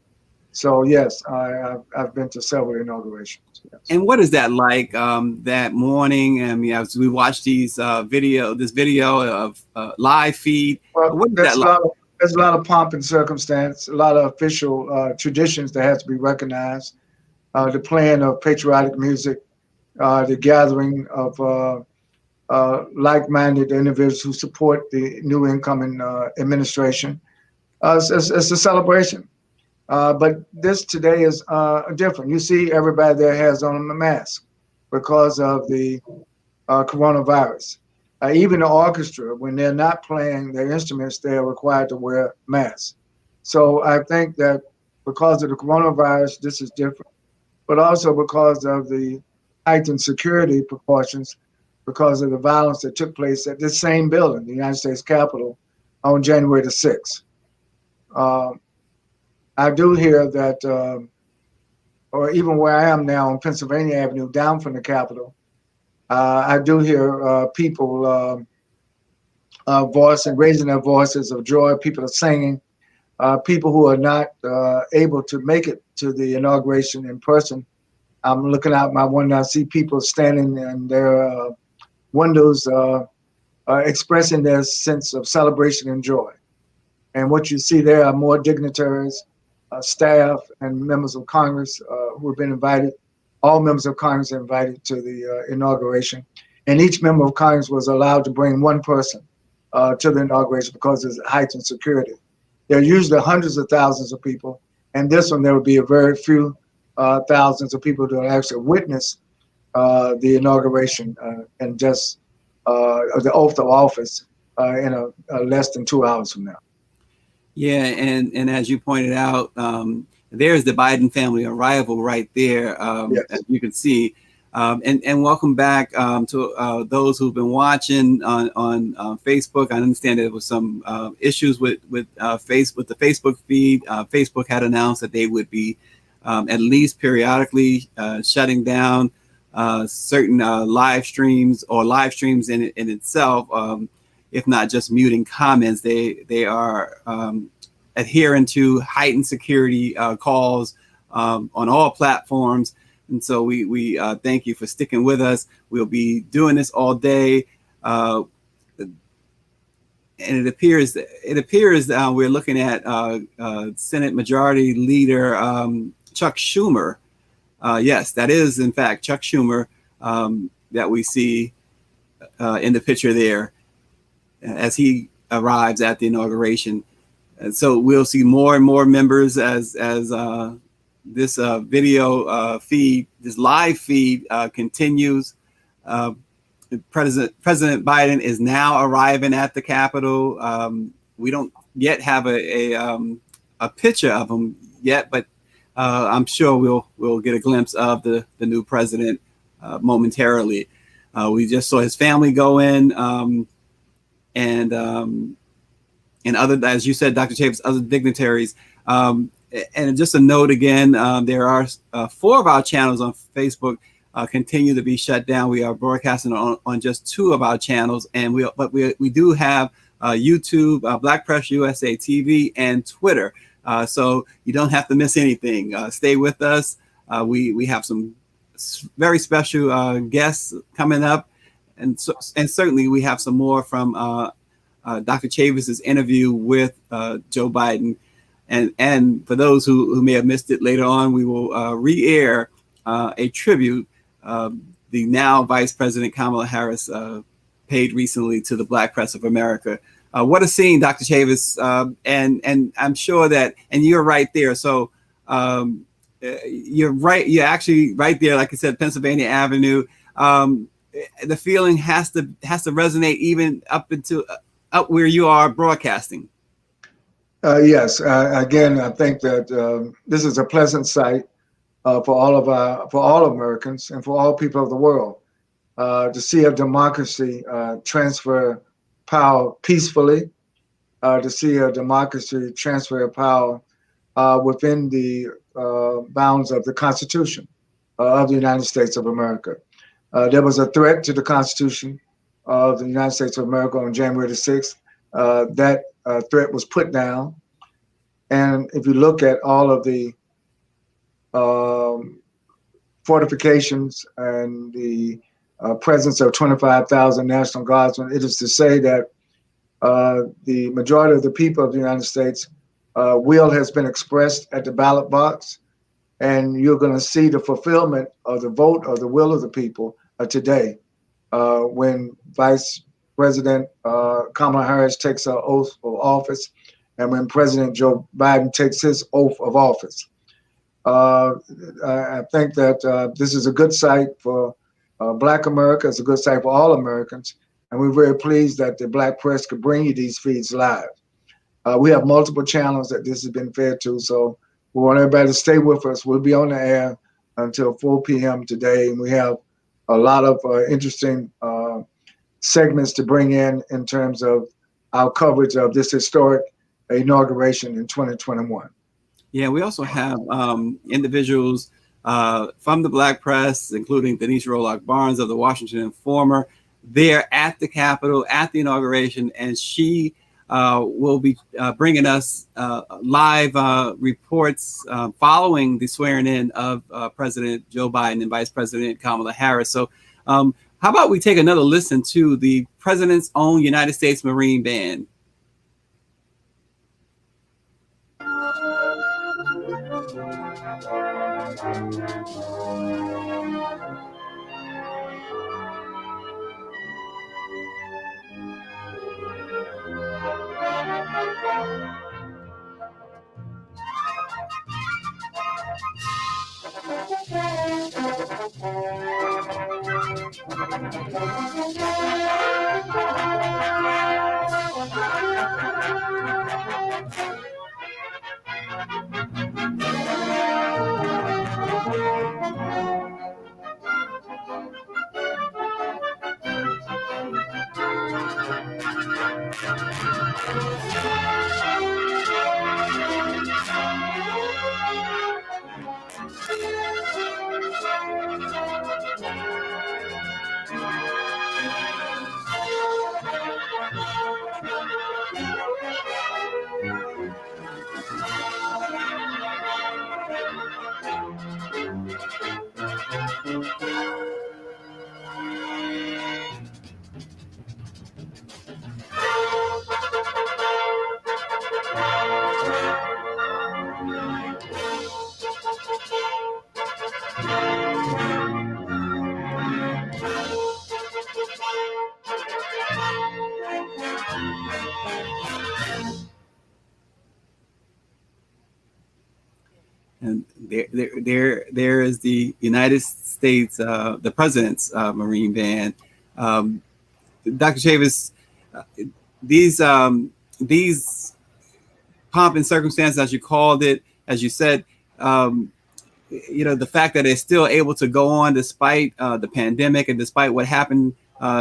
So yes, I've been to several inaugurations. Yes. And what is that like that morning? I mean, as we watch this video of live feed, Well, what is that like? there's a lot of pomp and circumstance, a lot of official traditions that has to be recognized. The playing of patriotic music, the gathering of like-minded individuals who support the new incoming administration. It's a celebration. But this today is different. You see everybody there has on a mask because of the coronavirus. Even the orchestra, when they're not playing their instruments, they are required to wear masks. So I think that because of the coronavirus, this is different, but also because of the heightened security precautions, because of the violence that took place at this same building, the United States Capitol, on January the 6th. I do hear that, or even where I am now on Pennsylvania Avenue, down from the Capitol, I do hear people raising their voices of joy. People are singing. People who are not able to make it to the inauguration in person. I'm looking out my window. I see people standing in their windows expressing their sense of celebration and joy. And what you see there are more dignitaries, staff, and members of Congress who have been invited. All members of Congress are invited to the inauguration. And each member of Congress was allowed to bring one person to the inauguration because of heightened security. There are usually hundreds of thousands of people. And this one, there will be a very few thousands of people to actually witness the inauguration and just the oath of office in less than 2 hours from now. Yeah, and as you pointed out, there's the Biden family arrival right there, Yes. as you can see. And welcome back to those who've been watching on Facebook. I understand there was some issues with the Facebook feed. Facebook had announced that they would be at least periodically shutting down certain live streams in itself. If not just muting comments, they are adhering to heightened security calls on all platforms. And so we thank you for sticking with us. We'll be doing this all day. And it appears we're looking at Senate Majority Leader Chuck Schumer. Yes, that is in fact Chuck Schumer that we see in the picture there as he arrives at the inauguration. And so we'll see more and more members as this video feed, this live feed continues. President Biden is now arriving at the Capitol. We don't yet have a picture of him yet, but I'm sure we'll get a glimpse of the new president momentarily. We just saw his family go in, and other, as you said, Dr. Chavis, other dignitaries. And just a note again, there are 4 of our channels on Facebook continue to be shut down. We are broadcasting on just 2 of our channels, and we do have YouTube, Black Press USA TV, and Twitter. So you don't have to miss anything. Stay with us. We have some very special guests coming up, and certainly we have some more from Dr. Chavis's interview with Joe Biden. And for those who may have missed it later on, we will re-air a tribute the now Vice President Kamala Harris paid recently to the Black Press of America. What a scene, Dr. Chavis. And I'm sure that, and you're right there. So you're right. You're actually right there. Like I said, Pennsylvania Avenue. The feeling has to resonate even up where you are broadcasting. Yes. Again, I think that this is a pleasant sight for all Americans and for all people of the world. to see a democracy transfer power peacefully, to see a democracy transfer power within the bounds of the Constitution of the United States of America. There was a threat to the Constitution of the United States of America on January the 6th. That threat was put down. And if you look at all of the fortifications and the presence of 25,000 National Guardsmen, it is to say that the majority of the people of the United States will has been expressed at the ballot box, and you're going to see the fulfillment of the vote of the will of the people today when Vice President Kamala Harris takes her oath of office and when President Joe Biden takes his oath of office. I think that this is a good sight for Black America. It's a good sight for all Americans. And we're very pleased that the Black press could bring you these feeds live. We have multiple channels that this has been fed to, so we want everybody to stay with us. We'll be on the air until 4 p.m. today, and we have a lot of interesting segments to bring in terms of our coverage of this historic inauguration in 2021. Yeah, we also have individuals from the Black press, including Denise Rolock Barnes of the Washington Informer. They're at the Capitol at the inauguration, and she will be bringing us live reports following the swearing in of President Joe Biden and Vice President Kamala Harris. So how about we take another listen to the President's own United States Marine Band. And there is the United States, the President's Marine Band. Dr. Chavis, these pomp and circumstance, as you called it, as you said, the fact that they're still able to go on despite the pandemic and despite what happened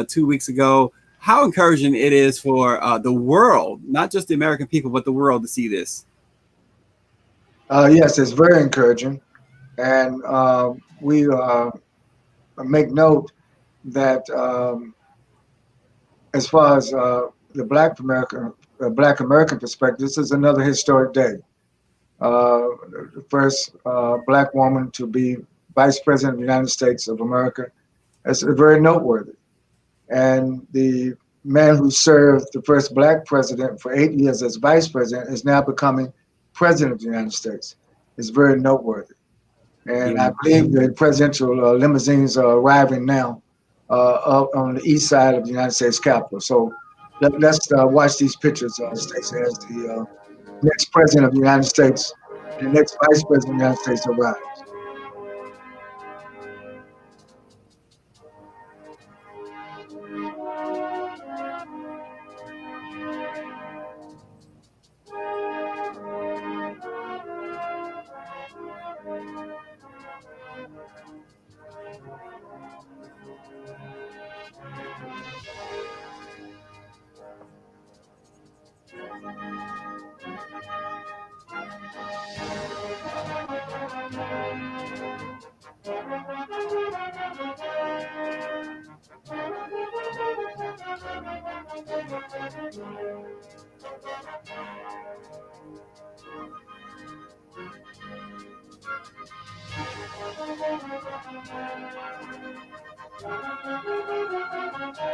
2 weeks ago, how encouraging it is for the world, not just the American people, but the world to see this. Yes, it's very encouraging. And we make note that as far as the Black American perspective, this is another historic day. The first Black woman to be Vice President of the United States of America. It's very noteworthy. And the man who served the first Black president for 8 years as Vice President is now becoming President of the United States. It's very noteworthy. And I believe the presidential limousines are arriving now up on the east side of the United States Capitol. So let's watch these pictures, Stacy, as the next president of the United States and the next vice president of the United States arrives.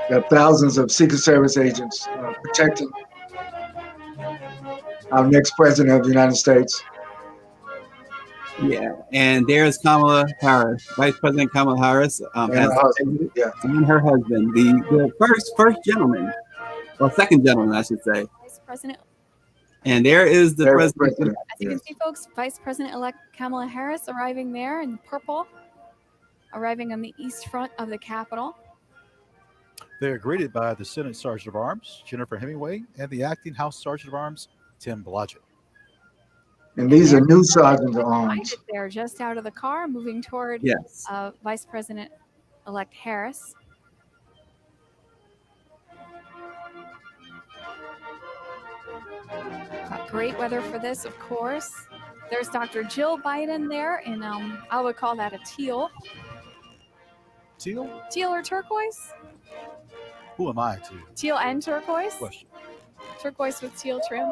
There are thousands of Secret Service agents protecting our next president of the United States. Yeah, and there's Kamala Harris, Vice President Kamala Harris, And has her husband. Yeah. and her husband, the first gentleman, or second gentleman, I should say. Vice President, And there is the There's president. as you can see, folks, Vice President-elect Kamala Harris arriving there in purple, arriving on the east front of the Capitol. They are greeted by the Senate Sergeant of Arms, Jennifer Hemingway, and the Acting House Sergeant of Arms, Tim Blodgett. And these are new sergeants of arms. They're just out of the car, moving toward Yes. Vice President-elect Harris. Great weather for this, of course. There's Dr. Jill Biden there in, I would call that a teal. Teal? Teal or turquoise? Who am I to Teal and turquoise? question? Turquoise with teal trim.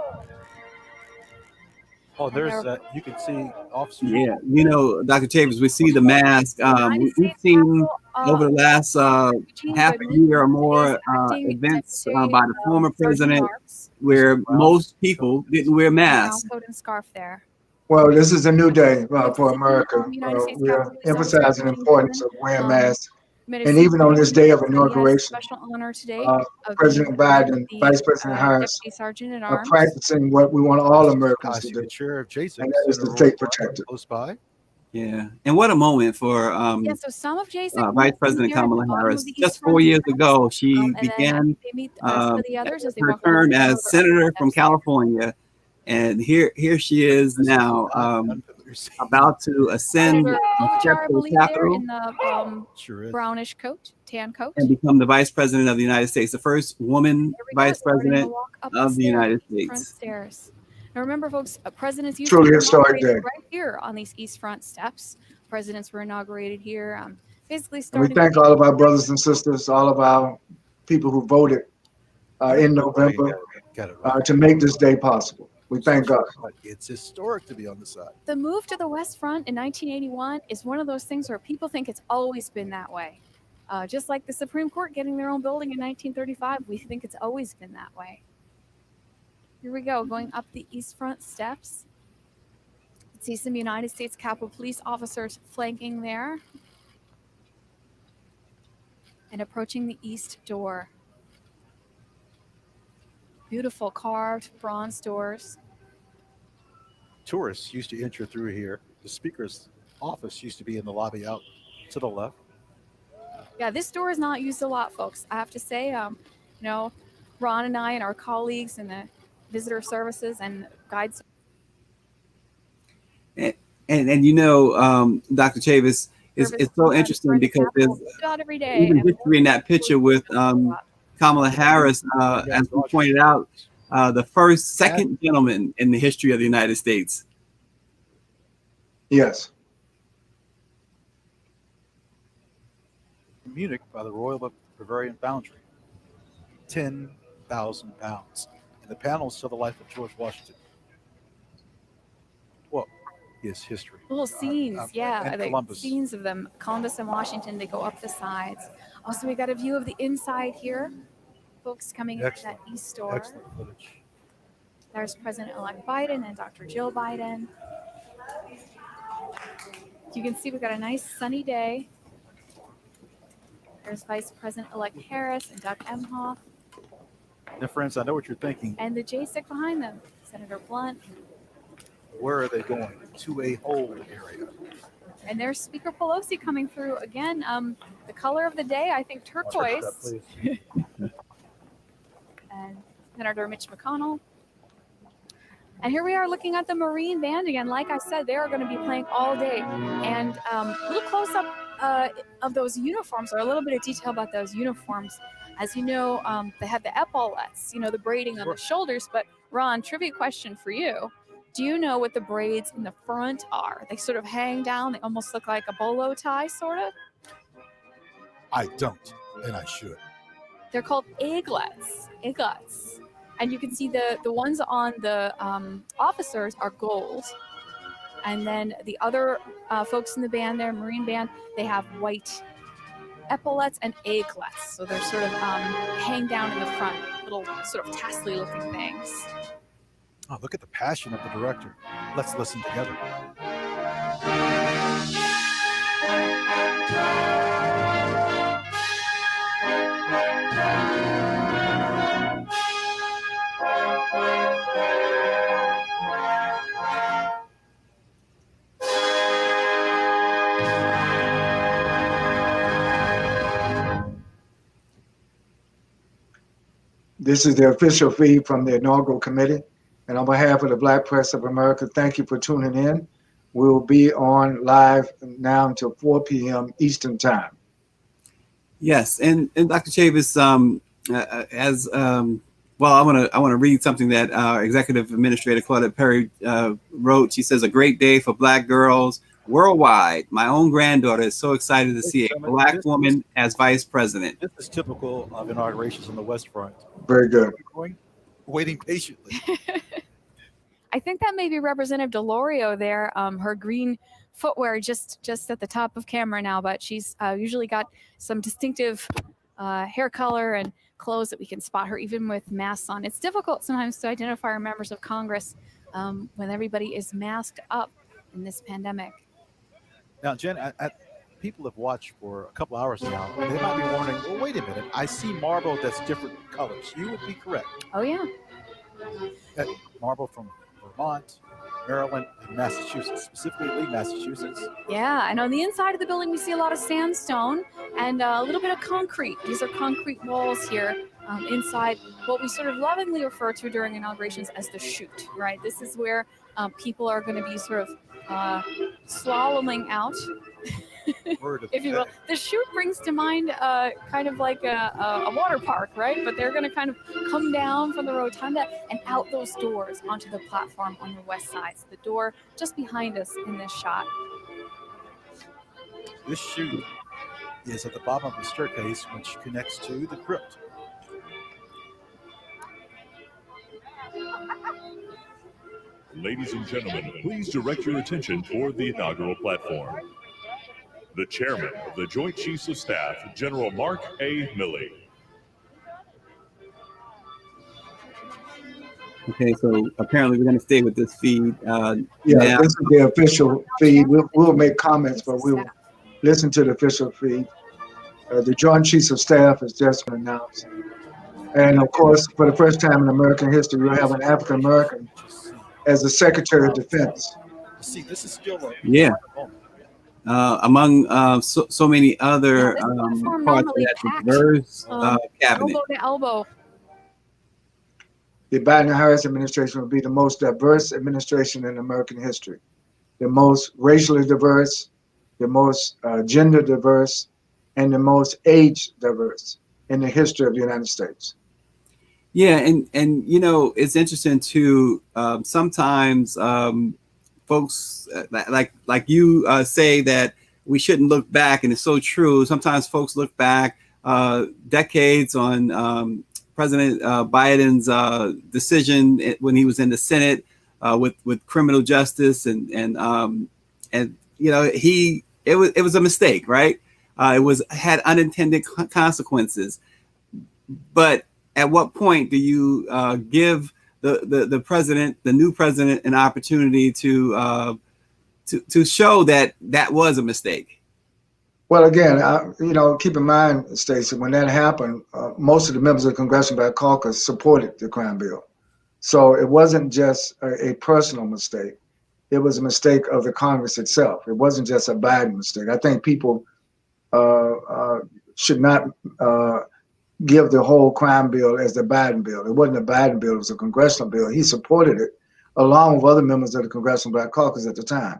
Oh, there's you can see officers. Yeah, you know, Dr. Chavis, we see the mask. We've seen over the last half a year or more events by the former president where most people didn't wear masks. Coat and scarf there. Well, this is a new day for America. We're emphasizing the importance of wearing masks. And even on this day of inauguration, special honor today President Biden, Vice President Harris are practicing what we want all Americans to do, and that is to stay protected. Close by. Yeah, and what a moment for so some of Jason Vice President Kamala Harris. Just 4 years ago, she began her term as senator from California, and here she is now, about to ascend the Capitol in the brownish coat, tan coat, and become the Vice President of the United States, the first woman Vice President of the United States. Now remember, folks, presidents used Truly to be historic day. right here on these east front steps. Presidents were inaugurated here. Basically, And we starting. thank all of our brothers and sisters, all of our people who voted in November to make this day possible. We thank God. It's historic to be on the side. The move to the West Front in 1981 is one of those things where people think it's always been that way. Just like the Supreme Court getting their own building in 1935, we think it's always been that way. Here we go, going up the East Front steps. See some United States Capitol Police officers flanking there and approaching the east door. Beautiful carved bronze doors. Tourists used to enter through here. The Speaker's office used to be in the lobby out to the left. Yeah, this door is not used a lot, folks. I have to say, Ron and I and our colleagues in the visitor services and guides. And Dr. Chavis, it's so interesting because there's even history in that picture with Kamala Harris, as we pointed out, the second gentleman in the history of the United States. Yes. Munich by the Royal Bavarian Foundry. 10,000 pounds. And the panels show the life of George Washington. Well, his history. Little scenes, and Columbus. Scenes of them. Columbus and Washington, they go up the sides. Also, we got a view of the inside here. Folks coming into that east door. Excellent footage. There's President-elect Biden and Dr. Jill Biden. You can see we've got a nice sunny day. There's Vice President-elect Harris and Doug Emhoff. Now, friends, I know what you're thinking. And the J-stick behind them, Senator Blunt. Where are they going? To a whole area. And there's Speaker Pelosi coming through again. The color of the day, I think turquoise. And Senator Mitch McConnell. And here we are looking at the Marine Band again. Like I said, they are going to be playing all day. And a little close-up of those uniforms, or a little bit of detail about those uniforms. As you know, they have the epaulettes, the braiding on the shoulders. But Ron, trivia question for you. Do you know what the braids in the front are? They sort of hang down. They almost look like a bolo tie, sort of. I don't, and I should. They're called aiglets. Aiglets. And you can see the ones on the officers are gold. And then the other folks in the band there, Marine Band, they have white epaulets and aiglets. So they're sort of hang down in the front, little sort of tassely looking things. Oh, look at the passion of the director. Let's listen together. This is the official feed from the inaugural committee. And on behalf of the Black Press of America, thank you for tuning in. We'll be on live now until 4 p.m. Eastern Time. Yes, and Dr. Chavis, well, I want to read something that our Executive Administrator Claudette Perry wrote. She says, "A great day for Black girls worldwide. My own granddaughter is so excited to see a Black woman as vice president." This is typical of inaugurations on the West Front. Very good. Waiting patiently. I think that may be Representative Delorio there. Her green footwear just at the top of camera now, but she's usually got some distinctive hair color and clothes that we can spot her even with masks on. It's difficult sometimes to identify our members of Congress when everybody is masked up in this pandemic. Now, Jen, people have watched for a couple hours now, and they might be wondering, well, wait a minute, I see marble that's different colors. You would be correct. Oh, yeah. That marble from Vermont, Maryland, and Massachusetts, specifically Lee, Massachusetts. Yeah, and on the inside of the building, we see a lot of sandstone and a little bit of concrete. These are concrete walls here inside what we sort of lovingly refer to during inaugurations as the chute, right? This is where people are going to be sort of slaloming out, if you will. The chute brings to mind kind of like a water park, right? But they're going to kind of come down from the rotunda and out those doors onto the platform on the west side. So the door just behind us in this shot. This chute is at the bottom of the staircase, which connects to the crypt. Ladies and gentlemen, please direct your attention toward the inaugural platform. The Chairman of the Joint Chiefs of Staff, General Mark A. Milley. Okay, so apparently we're going to stay with this feed. This is the official feed. We'll make comments, but we'll listen to the official feed. The Joint Chiefs of Staff has just been announced. And of course, for the first time in American history, we'll have an African American as the Secretary of Defense. See, this is still among so many other parts of that diverse cabinet. Elbow to elbow. The Biden-Harris administration will be the most diverse administration in American history. The most racially diverse, the most gender diverse, and the most age diverse in the history of the United States. Yeah, and you know, it's interesting too. Sometimes folks like you say that we shouldn't look back, and it's so true. Sometimes folks look back decades on President Biden's decision when he was in the Senate with criminal justice, and you know, it was a mistake, right? It had unintended consequences, but at what point do you give the president, the new president, an opportunity to show that was a mistake? Well, again, you know, keep in mind, Stacy, when that happened, most of the members of the Congressional Black Caucus supported the crime bill. So it wasn't just a personal mistake. It was a mistake of the Congress itself. It wasn't just a Biden mistake. I think people should not give the whole crime bill as the Biden bill. It wasn't a Biden bill, it was a congressional bill. He supported it along with other members of the Congressional Black Caucus at the time.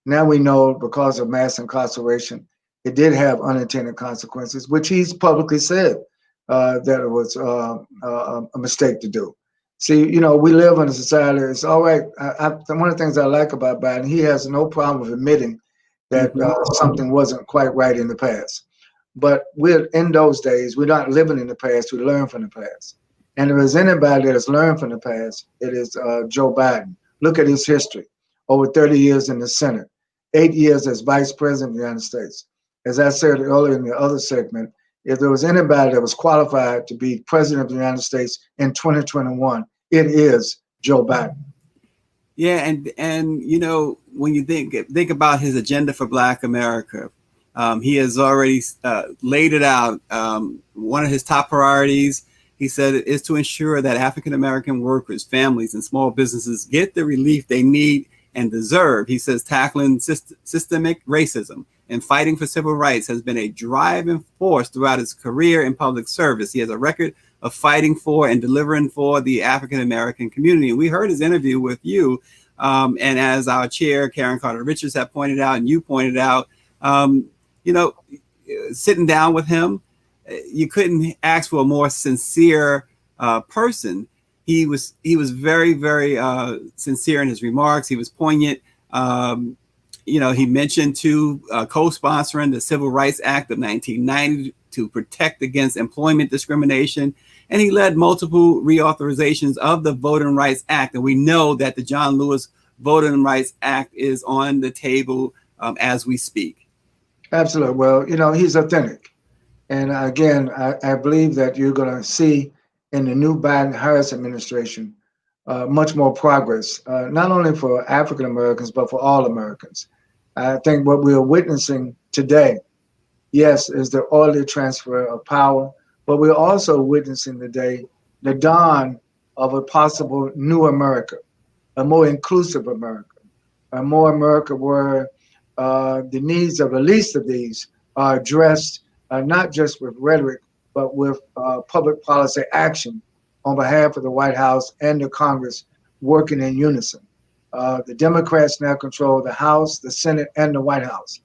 Now we know because of mass incarceration, it did have unintended consequences, which he's publicly said that it was a mistake to do. See, you know, we live in a society, it's all right. One of the things I like about Biden, he has no problem with admitting that something wasn't quite right in the past. But we're in those days, we're not living in the past, we learn from the past. And if there's anybody that has learned from the past, it is Joe Biden. Look at his history. Over 30 years in the Senate, 8 years as Vice President of the United States. as I said earlier in the other segment, if there was anybody that was qualified to be president of the United States in 2021, it is Joe Biden. Yeah, and you know, when you think about his agenda for Black America, he has already laid it out. One of his top priorities, he said, is to ensure that African American workers, families, and small businesses get the relief they need and deserve. He says tackling systemic racism and fighting for civil rights has been a driving force throughout his career in public service. He has a record of fighting for and delivering for the African American community. And we heard his interview with you. And as our chair, Karen Carter Richards, have pointed out, and you pointed out, you know, sitting down with him, you couldn't ask for a more sincere person. He was very, very sincere in his remarks. He was poignant. You know, he mentioned too co-sponsoring the Civil Rights Act of 1990 to protect against employment discrimination. And he led multiple reauthorizations of the Voting Rights Act. And we know that the John Lewis Voting Rights Act is on the table as we speak. Absolutely. Well, you know, he's authentic. And again, I believe that you're going to see in the new Biden-Harris administration much more progress, not only for African Americans, but for all Americans. I think what we are witnessing today, yes, is the orderly transfer of power, but we're also witnessing today the dawn of a possible new America, a more inclusive America, a more America where the needs of the least of these are addressed not just with rhetoric, but with public policy action on behalf of the White House and the Congress working in unison. The Democrats now control the House, the Senate, and the White House.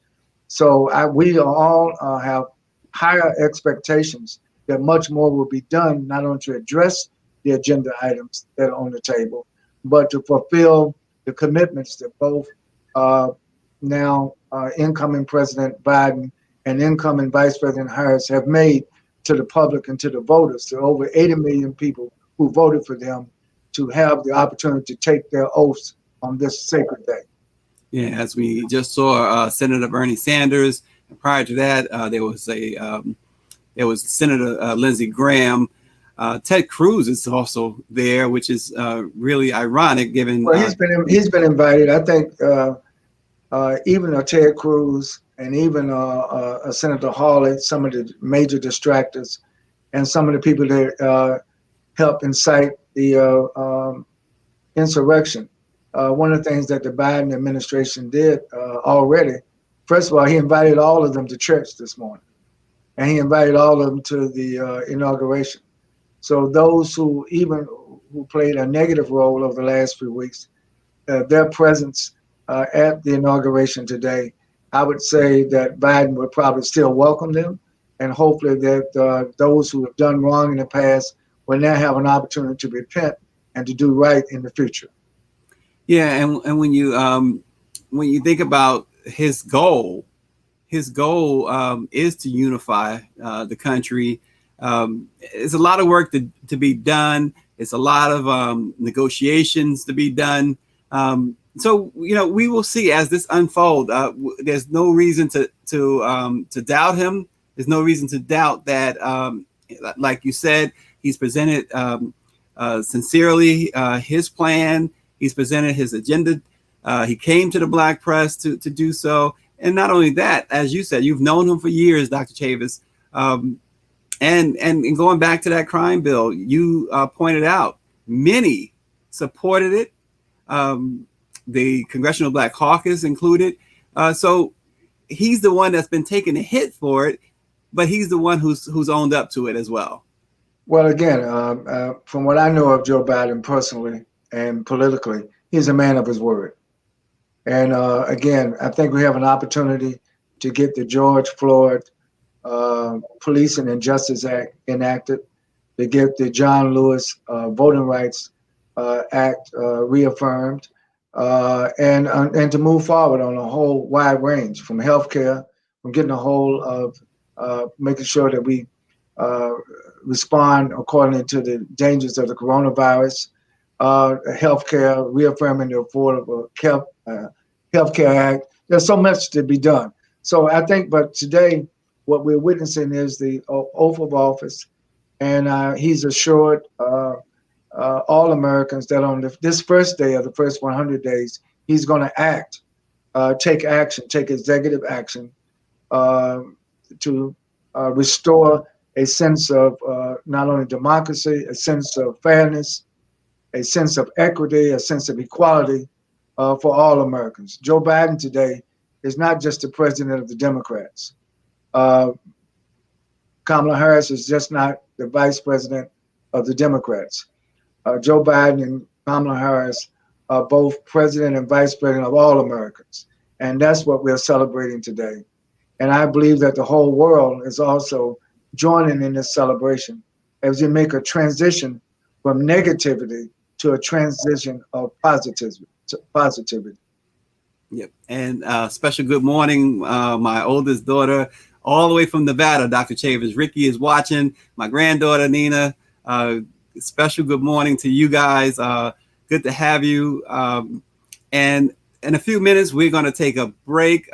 So we all have higher expectations that much more will be done, not only to address the agenda items that are on the table, but to fulfill the commitments that both now incoming President Biden and incoming Vice President Harris have made to the public and to the voters, to over 80 million people who voted for them, to have the opportunity to take their oaths on this sacred day. Yeah, as we just saw, Senator Bernie Sanders. And prior to that, there was Senator Lindsey Graham. Ted Cruz is also there, which is really ironic, given. Well, he's been invited. I think even Ted Cruz and even Senator Hawley, some of the major distractors, and some of the people that helped incite the insurrection. One of the things that the Biden administration did already, first of all, he invited all of them to church this morning, and he invited all of them to the inauguration. So those who played a negative role over the last few weeks, their presence at the inauguration today, I would say that Biden would probably still welcome them, and hopefully that those who have done wrong in the past will now have an opportunity to repent and to do right in the future. Yeah, and when you think about his goal is to unify the country. It's a lot of work to be done. It's a lot of negotiations to be done. So you know, we will see as this unfolds. There's no reason to doubt him. There's no reason to doubt that, like you said, he's presented sincerely his plan. He's presented his agenda. He came to the Black press to do so. And not only that, as you said, you've known him for years, Dr. Chavis. And going back to that crime bill, you pointed out many supported it. The Congressional Black Caucus included. So he's the one that's been taking a hit for it, but he's the one who's owned up to it as well. Well, again, from what I know of Joe Biden personally and politically, he's a man of his word. And again, I think we have an opportunity to get the George Floyd Police and Injustice Act enacted, to get the John Lewis Voting Rights Act reaffirmed, and to move forward on a whole wide range, from healthcare, from getting a hold of making sure that we respond according to the dangers of the coronavirus, healthcare, reaffirming the Affordable Healthcare Act. There's so much to be done. So I think, but today, what we're witnessing is the oath of office, and he's assured all Americans that on this first day of the first 100 days, he's going to act, take action, take executive action to restore a sense of not only democracy, a sense of fairness, a sense of equity, a sense of equality for all Americans. Joe Biden today is not just the president of the Democrats. Kamala Harris is just not the vice president of the Democrats. Joe Biden and Kamala Harris are both president and vice president of all Americans. And that's what we're celebrating today. And I believe that the whole world is also joining in this celebration as we make a transition from negativity to a transition of positivity. Yep. And special good morning, my oldest daughter, all the way from Nevada, Dr. Chavis. Ricky is watching. My granddaughter, Nina. Special good morning to you guys. Good to have you. And in a few minutes, we're going to take a break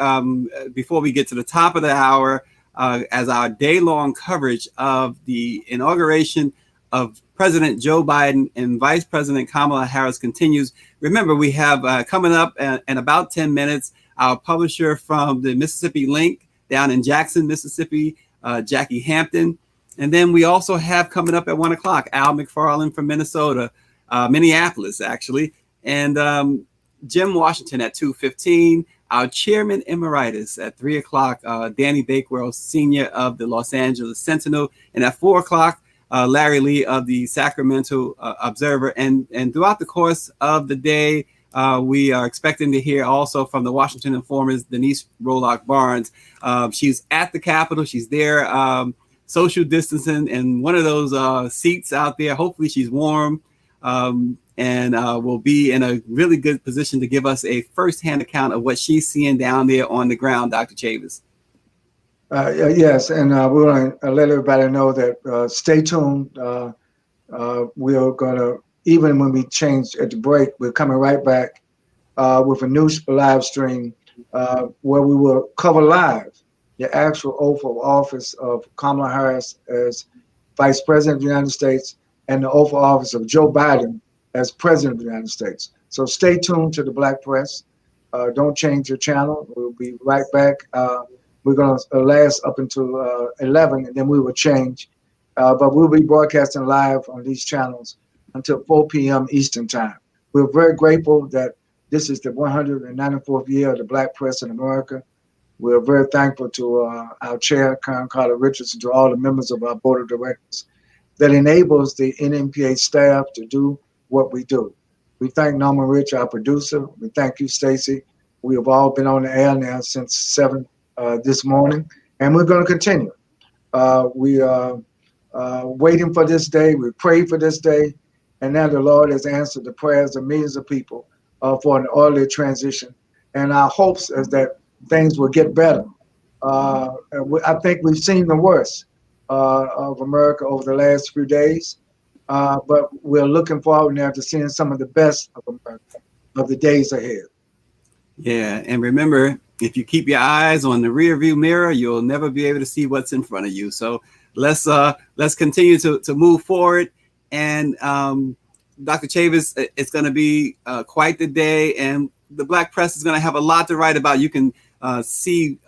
before we get to the top of the hour as our day-long coverage of the inauguration of President Joe Biden and Vice President Kamala Harris continues. Remember, we have coming up in about 10 minutes, our publisher from the Mississippi Link down in Jackson, Mississippi, Jackie Hampton. And then we also have coming up at 1 o'clock, Al McFarland from Minnesota, Minneapolis, actually. And Jim Washington at 2:15, our chairman emeritus at 3 o'clock, Danny Bakewell, senior of the Los Angeles Sentinel. And at 4 o'clock, Larry Lee of the Sacramento Observer. And throughout the course of the day, we are expecting to hear also from the Washington Informer's Denise Rolock Barnes. She's at the Capitol. She's there social distancing in one of those seats out there. Hopefully she's warm and will be in a really good position to give us a firsthand account of what she's seeing down there on the ground, Dr. Chavis. Yes, and we're going to let everybody know that stay tuned. We're going to, even when we change at the break, we're coming right back with a new live stream where we will cover live the actual oath of office of Kamala Harris as Vice President of the United States and the oath of office of Joe Biden as President of the United States. So stay tuned to the Black Press. Don't change your channel. We'll be right back. We're going to last up until 11, and then we will change. But we'll be broadcasting live on these channels until 4 p.m. Eastern Time. We're very grateful that this is the 194th year of the Black Press in America. We're very thankful to our chair, Karen Carter Richardson, to all the members of our board of directors that enables the Nnpa staff to do what we do. We thank Norman Rich, our producer. We thank you, Stacy. We have all been on the air now since 7 this morning, and we're going to continue. We are waiting for this day. We prayed for this day, and now the Lord has answered the prayers of millions of people for an orderly transition. And our hopes is that things will get better. I think we've seen the worst of America over the last few days, but we're looking forward now to seeing some of the best of America of the days ahead. Yeah, and remember, if you keep your eyes on the rear view mirror, you'll never be able to see what's in front of you. So let's continue to move forward. And Dr. Chavis, it's going to be quite the day, and the Black Press is going to have a lot to write about. You can see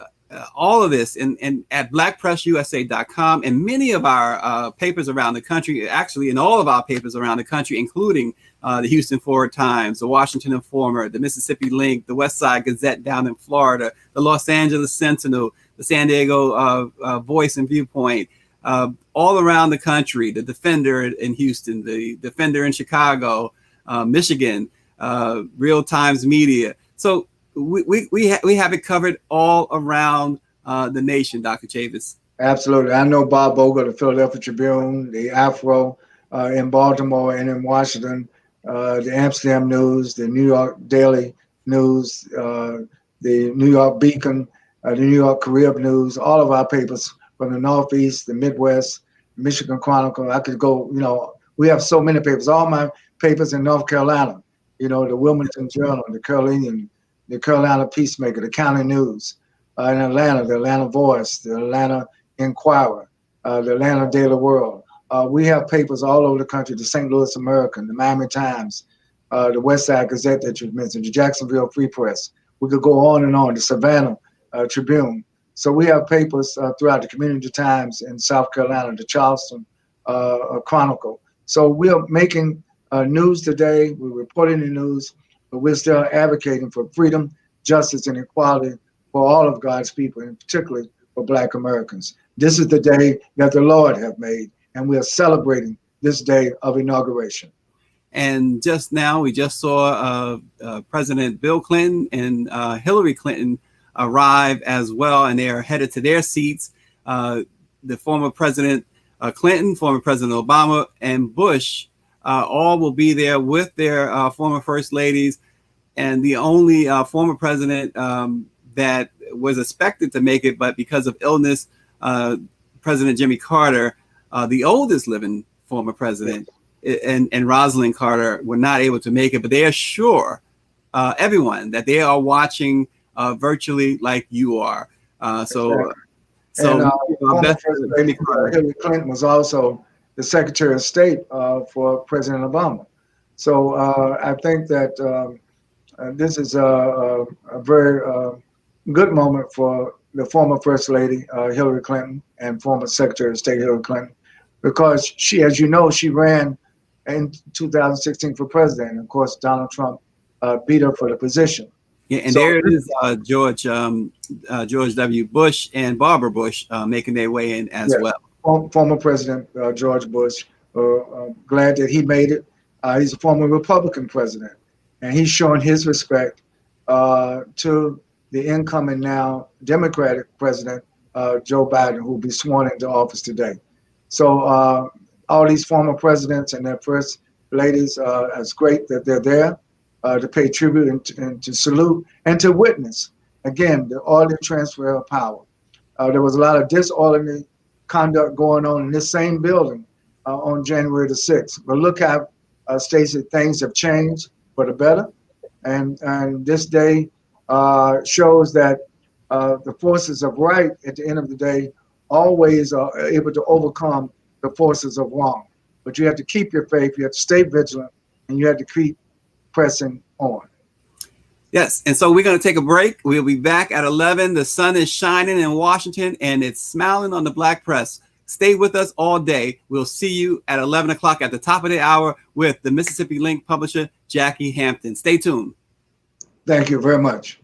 all of this in at blackpressusa.com, and many of our papers around the country, actually in all of our papers around the country, including the Houston Forward Times, the Washington Informer, the Mississippi Link, the West Side Gazette down in Florida, the Los Angeles Sentinel, the San Diego Voice and Viewpoint, all around the country, the Defender in Houston, the Defender in Chicago, Michigan, Real Times Media. So we have it covered all around the nation, Dr. Chavis. Absolutely. I know Bob Bogle, the Philadelphia Tribune, the Afro in Baltimore and in Washington, the Amsterdam News, the New York Daily News, the New York Beacon, the New York Carib News, all of our papers from the Northeast, the Midwest, Michigan Chronicle. I could go, we have so many papers. All my papers in North Carolina, the Wilmington Journal, the Carolinian, the Carolina Peacemaker, the County News, in Atlanta, the Atlanta Voice, the Atlanta Inquirer, the Atlanta Daily World. We have papers all over the country, the St. Louis American, the Miami Times, the West Side Gazette that you mentioned, the Jacksonville Free Press. We could go on and on, the Savannah Tribune. So we have papers throughout the Community Times in South Carolina, the Charleston Chronicle. So we are making news today. We're reporting the news, but we're still advocating for freedom, justice, and equality for all of God's people, and particularly for Black Americans. This is the day that the Lord have made, and we are celebrating this day of inauguration. And just now, we just saw President Bill Clinton and Hillary Clinton arrive as well, and they are headed to their seats. The former President Clinton, former President Obama, and Bush all will be there with their former first ladies. And the only former president that was expected to make it, but because of illness, President Jimmy Carter, the oldest living former president, and Rosalind Carter were not able to make it, but they assure everyone that they are watching virtually like you are. Hillary Clinton was also the Secretary of State for President Obama. So I think that this is a very good moment for the former First Lady, Hillary Clinton, and former Secretary of State Hillary Clinton, because she, as you know, she ran in 2016 for president. And of course, Donald Trump beat her for the position. Yeah, and so, there it is, George W. Bush and Barbara Bush making their way in as well. Former President George Bush, glad that he made it. He's a former Republican president, and he's showing his respect to the incoming now Democratic president, Joe Biden, who will be sworn into office today. So all these former presidents and their first ladies, it's great that they're there to pay tribute and to salute and to witness, again, the orderly transfer of power. There was a lot of disorderly conduct going on in this same building on January the 6th. But look how, Stacy, things have changed for the better. And this day shows that the forces of right, at the end of the day, always are able to overcome the forces of wrong. But you have to keep your faith, you have to stay vigilant, and you have to keep pressing on. Yes, and so we're going to take a break. We'll be back at 11. The sun is shining in Washington, and it's smiling on the Black press. Stay with us all day. We'll see you at 11 o'clock at the top of the hour with the Mississippi Link publisher, Jackie Hampton. Stay tuned. Thank you very much.